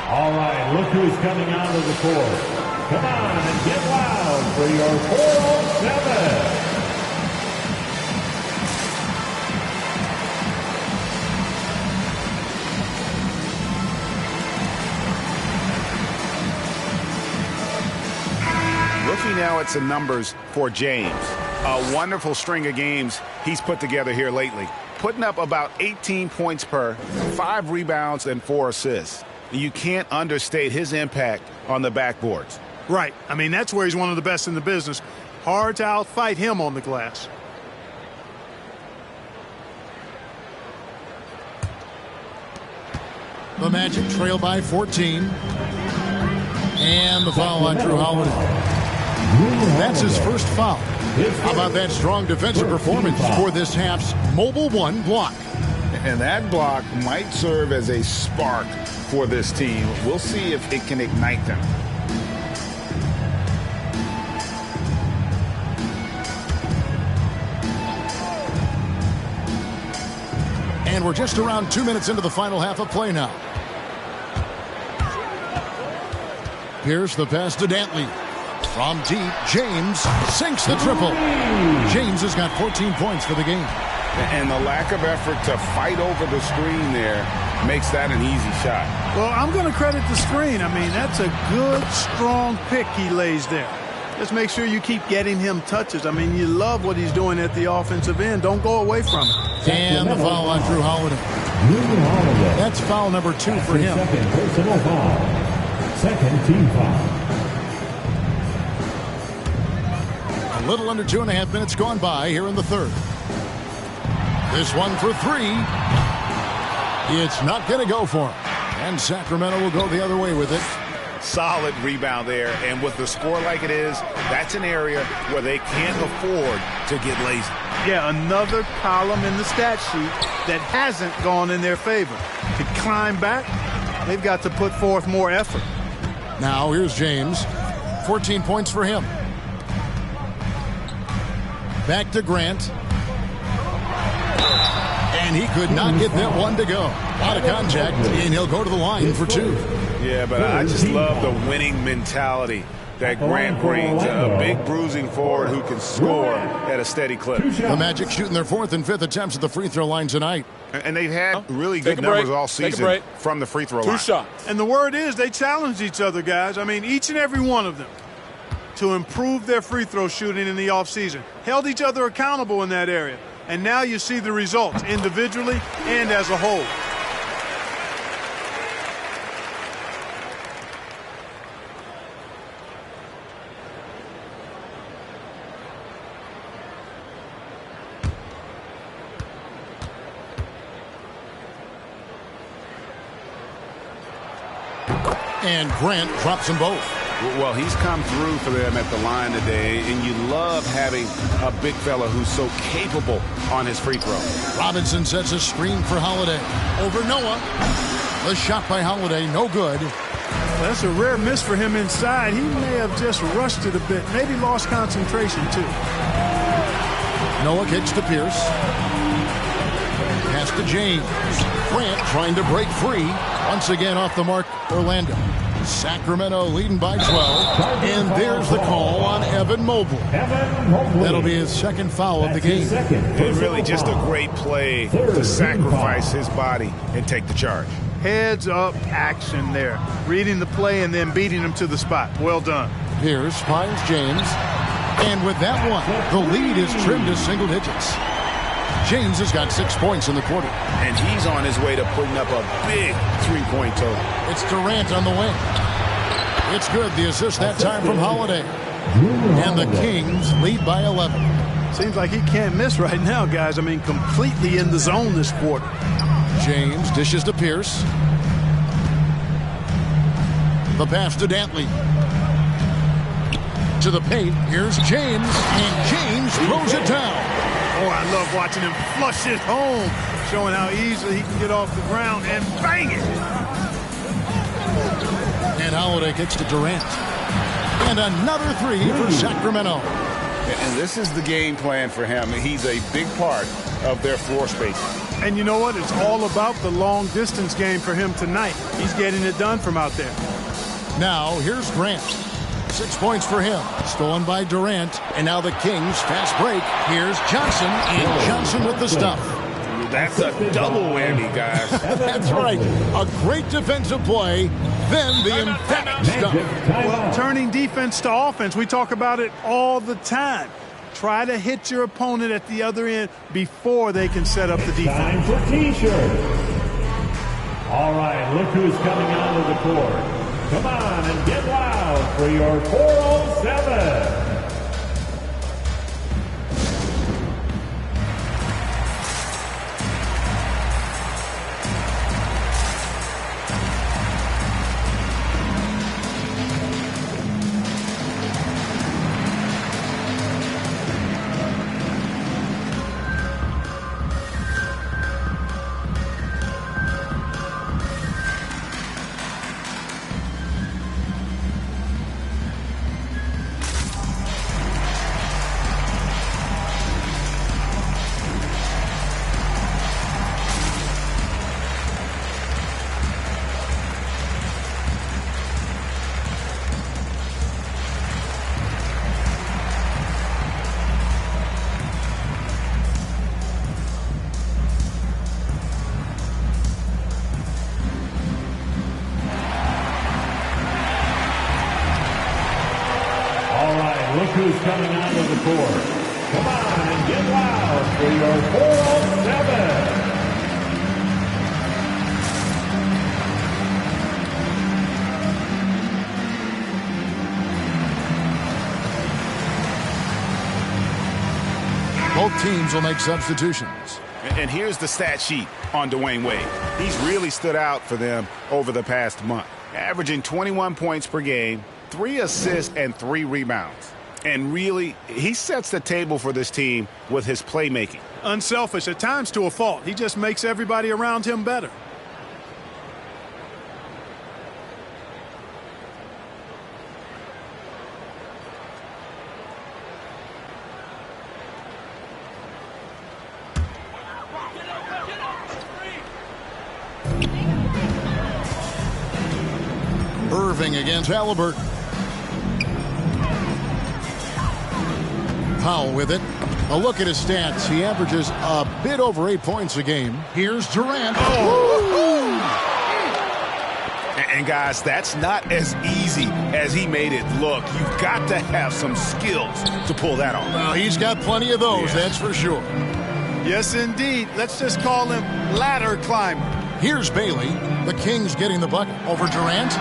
All right, look who's coming onto the court. Come on and get loud for your 4-on-7. Looking now at some numbers for James. A wonderful string of games he's put together here lately. Putting up about 18 points per, 5 rebounds, and 4 assists. You can't understate his impact on the backboards. Right. I mean, that's where he's one of the best in the business. Hard to outfight him on the glass. The Magic trail by 14. And the foul on Drew Holiday. That's his first foul. How about that strong defensive performance for this half's Mobile 1 block? And that block might serve as a spark for this team. We'll see if it can ignite them. And we're just around 2 minutes into the final half of play now. Here's the pass to Dantley. From deep, James sinks the triple. James has got 14 points for the game. And the lack of effort to fight over the screen there makes that an easy shot. Well, I'm going to credit the screen. I mean, that's a good, strong pick he lays there. Just make sure you keep getting him touches. I mean, you love what he's doing at the offensive end. Don't go away from it. And the foul on Drew Holiday. That's foul number 2 for him. Second personal foul. Second team foul. A little under 2.5 minutes gone by here in the third. This one for 3. It's not going to go for him. And Sacramento will go the other way with it. Solid rebound there. And with the score like it is, that's an area where they can't afford to get lazy. Yeah, another column in the stat sheet that hasn't gone in their favor. To climb back, they've got to put forth more effort. Now here's James. 14 points for him. Back to Grant. And he could not get that one to go. Out of contact, and he'll go to the line for 2. Yeah, but I just love the winning mentality that Grant brings. A big bruising forward who can score at a steady clip. The Magic shooting their 4th and 5th attempts at the free throw line tonight. And they've had really good numbers all season from the free throw line. 2 shots. And the word is they challenge each other, guys. I mean, each and every one of them to improve their free throw shooting in the offseason. Held each other accountable in that area. And now you see the results individually and as a whole. And Grant drops them both. Well, he's come through for them at the line today, and you love having a big fella who's so capable on his free throw. Robinson sets a screen for Holiday. Over Noah. The shot by Holiday, no good. That's a rare miss for him inside. He may have just rushed it a bit. Maybe lost concentration, too. Noah kicks to Pierce. Pass to James. Grant trying to break free. Once again off the mark, Orlando. Sacramento leading by 12. And there's the call on Evan Mobley. That'll be his second foul of the game. And really just a great play to sacrifice his body and take the charge. Heads up action there. Reading the play and then beating him to the spot. Well done. Pierce finds James. And with that one, the lead is trimmed to single digits. James has got 6 points in the quarter. And he's on his way to putting up a big three-point total. It's Durant on the wing. It's good. The assist that time from Holiday. And the Kings lead by 11. Seems like he can't miss right now, guys. I mean, completely in the zone this quarter. James dishes to Pierce. The pass to Dantley. To the paint. Here's James. And James throws it down. Oh, I love watching him flush it home, showing how easily he can get off the ground and bang it. And Holiday gets to Durant. And another three for Sacramento. And this is the game plan for him. He's a big part of their floor space. And you know what? It's all about the long-distance game for him tonight. He's getting it done from out there. Now, here's Grant. 6 points for him. Stolen by Durant. And now the Kings fast break. Here's Johnson. And Johnson with the stuff. That's a double whammy, guys. That's right. A great defensive play. Then the emphatic stuff. Well, turning defense to offense. We talk about it all the time. Try to hit your opponent at the other end before they can set up the defense. Time for T-shirt. All right, look who's coming onto the court. Come on and get loud for your 407. Look who's coming onto the court. Come on and get loud for your 407. Both teams will make substitutions. And here's the stat sheet on Dwayne Wade. He's really stood out for them over the past month, averaging 21 points per game, 3 assists, and 3 rebounds. And really, he sets the table for this team with his playmaking. Unselfish, at times to a fault. He just makes everybody around him better. Irving against Halliburton. Powell with it. A look at his stats. He averages a bit over 8 points a game. Here's Durant. And guys, that's not as easy as he made it look. You've got to have some skills to pull that off. Well, he's got plenty of those, that's for sure. Yes, indeed. Let's just call him ladder climber. Here's Bailey. The Kings getting the bucket over Durant.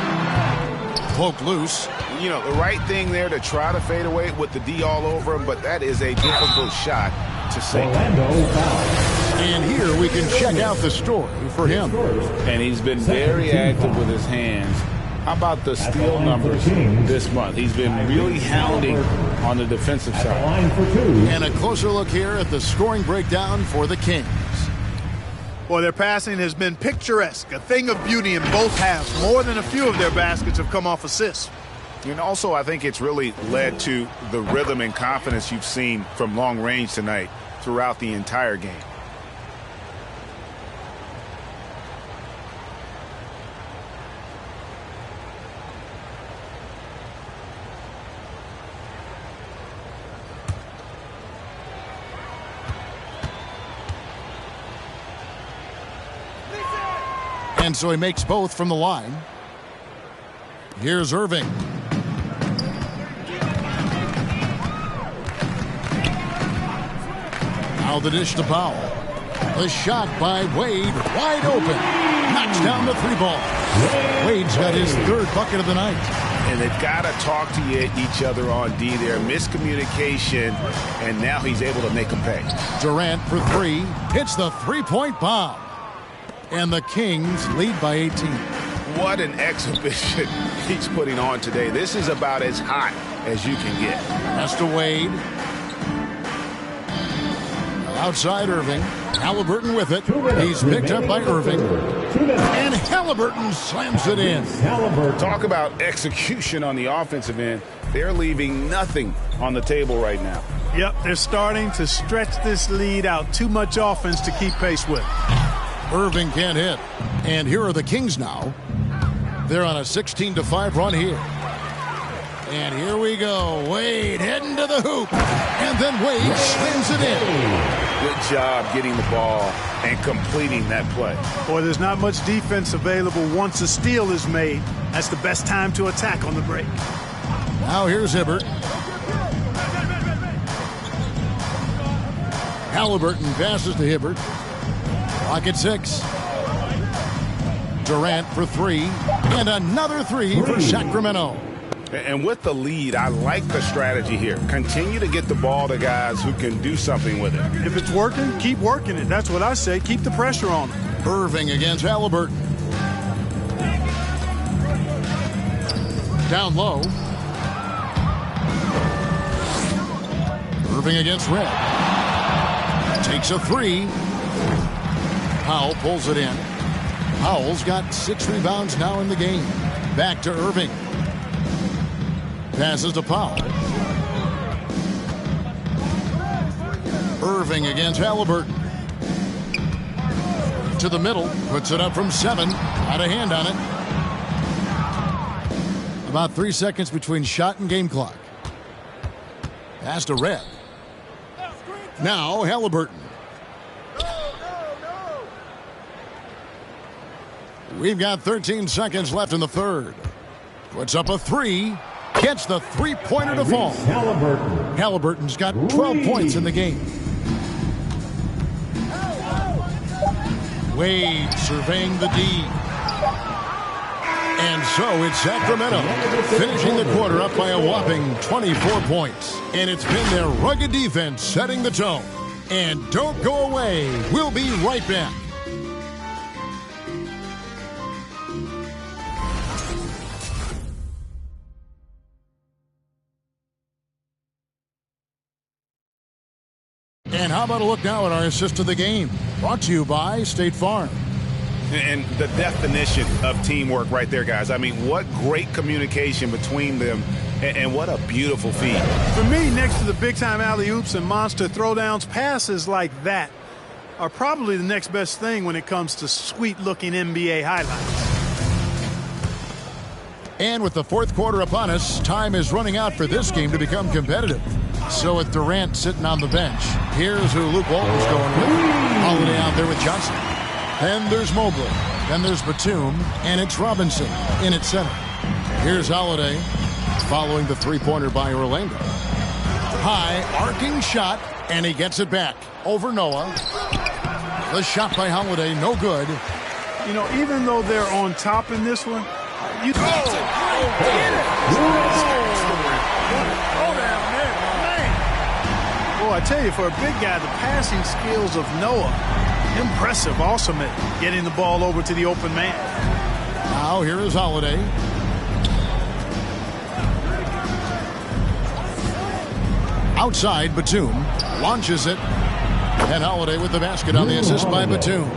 Poke loose. You know, the right thing there to try to fade away with the D all over him, but that is a difficult shot to sink. And here we can check out the story for him. And he's been very active with his hands How about the steal numbers this month? He's been really hounding on the defensive side. And a closer look here at the scoring breakdown for the Kings. Well, their passing has been picturesque, a thing of beauty in both halves. More than a few of their baskets have come off assists. And also, I think it's really led to the rhythm and confidence you've seen from long range tonight throughout the entire game. And so he makes both from the line. Here's Irving. Now the dish to Powell. The shot by Wade, wide open. Knocks down the three ball. Wade's got his third bucket of the night. And they've got to talk to each other on D there. Miscommunication, and now he's able to make them pay. Durant for three. Hits the three-point bomb. And the Kings lead by 18. What an exhibition he's putting on today. This is about as hot as you can get. Pass to Wade. Outside Irving. Halliburton with it. He's picked up by Irving. And Halliburton slams it in. Talk about execution on the offensive end. They're leaving nothing on the table right now. Yep, they're starting to stretch this lead out. Too much offense to keep pace with. Irving can't hit. And here are the Kings now. They're on a 16-5 run here. And here we go. Wade heading to the hoop. And then Wade slams it in. Good job getting the ball and completing that play. Boy, there's not much defense available once a steal is made. That's the best time to attack on the break. Now here's Hibbert. Halliburton passes to Hibbert. Rocket 6. Durant for three. And another three for Sacramento. And with the lead, I like the strategy here. Continue to get the ball to guys who can do something with it. If it's working, keep working it. That's what I say. Keep the pressure on them. Irving against Halliburton. Down low. Irving against Red. Takes a three. Powell pulls it in. Powell's got 6 rebounds now in the game. Back to Irving. Passes to Powell. Irving against Halliburton. To the middle. Puts it up from 7. Got a hand on it. About 3 seconds between shot and game clock. Pass to Red. Now Halliburton. We've got 13 seconds left in the third. Puts up a three. Gets the three-pointer to fall. Halliburton's got 12 points in the game. Wade surveying the D. And so it's Sacramento finishing the quarter up by a whopping 24 points. And it's been their rugged defense setting the tone. And don't go away. We'll be right back. And how about a look now at our assist of the game? Brought to you by State Farm. And the definition of teamwork right there, guys. I mean, what great communication between them, and what a beautiful feed. For me, next to the big-time alley-oops and monster throwdowns, passes like that are probably the next best thing when it comes to sweet-looking NBA highlights. And with the fourth quarter upon us, time is running out for this game to become competitive. So with Durant sitting on the bench, here's who Luke Walton's going with. Holiday out there with Johnson. Then there's Mobley. Then there's Batum. And it's Robinson in at center. Here's Holiday following the three-pointer by Orlando. High arcing shot, and he gets it back over Noah. The shot by Holiday, no good. You know, even though they're on top in this one, you Get it! Boy, I tell you, for a big guy, the passing skills of Noah, impressive, awesome at getting the ball over to the open man. Now here is Holiday. Outside, Batum launches it. And Holiday with the basket on the assist by Batum.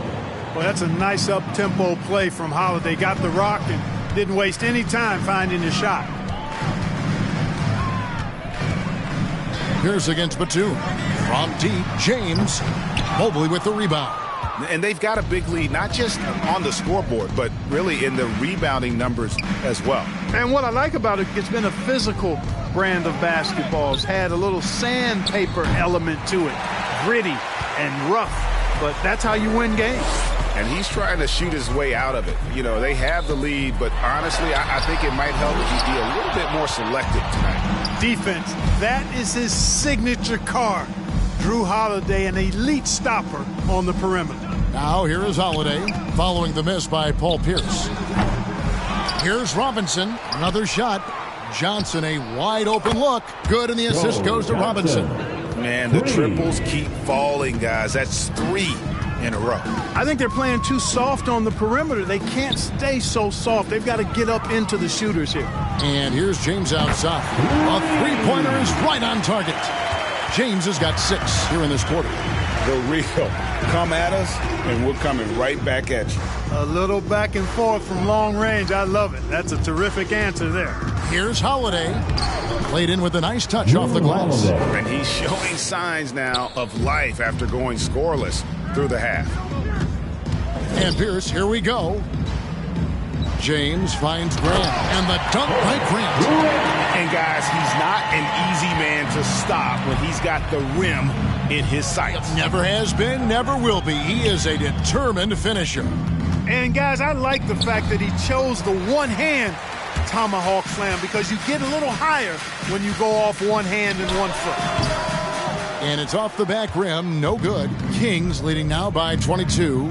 Well, that's a nice up-tempo play from Holiday. Got the rock and didn't waste any time finding the shot. Here's against Batum. From deep, James. Mobley with the rebound. And they've got a big lead, not just on the scoreboard, but really in the rebounding numbers as well. And what I like about it, it's been a physical brand of basketball. It's had a little sandpaper element to it. Gritty and rough, but that's how you win games. And he's trying to shoot his way out of it. You know, they have the lead, but honestly, I think it might help if he be a little bit more selective tonight. Defense, that is his signature card. Drew Holiday, an elite stopper on the perimeter. Now here is Holiday, following the miss by Paul Pierce. Here's Robinson, another shot. Johnson, a wide open look. Good, and the assist goes to Robinson. Man, the triples keep falling, guys. That's 3 in a row. I think they're playing too soft on the perimeter. They can't stay so soft. They've got to get up into the shooters here. And here's James outside. A three-pointer is right on target. James has got 6 here in this quarter. The real. Come at us, and we're coming right back at you. A little back and forth from long range. I love it. That's a terrific answer there. Here's Holiday. Played in with a nice touch off the glass. And he's showing signs now of life after going scoreless through the half. And Pierce, here we go. James finds Grant, and the dunk by Grant. And guys, he's not an easy man to stop when he's got the rim in his sights. Never has been, never will be. He is a determined finisher. And guys, I like the fact that he chose the one-hand tomahawk slam, because you get a little higher when you go off one hand and 1 foot. And it's off the back rim, no good. Kings leading now by 22.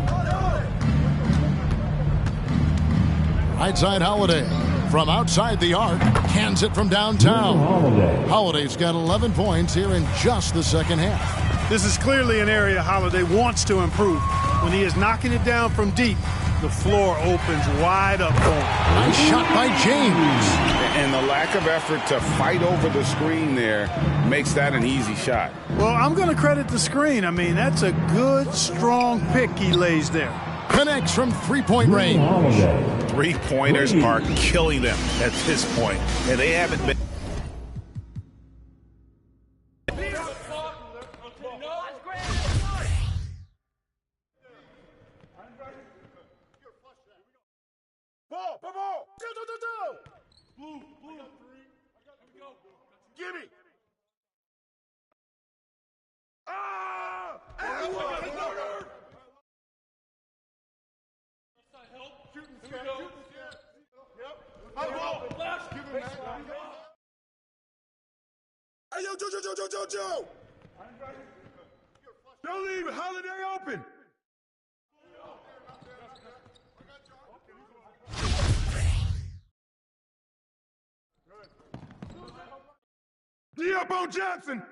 Right side Holiday. From outside the arc, cans it from downtown. Holiday's got 11 points here in just the second half. This is clearly an area Holiday wants to improve. When he is knocking it down from deep, the floor opens wide up for him. Nice shot by James. And the lack of effort to fight over the screen there makes that an easy shot. Well, I'm going to credit the screen. I mean, that's a good, strong pick he lays there. Connects from three-point range. Three-pointers are killing them at this point, and they haven't been. Gimme! Hey, yo, Joe! Don't leave it. Holiday open. D up on Johnson.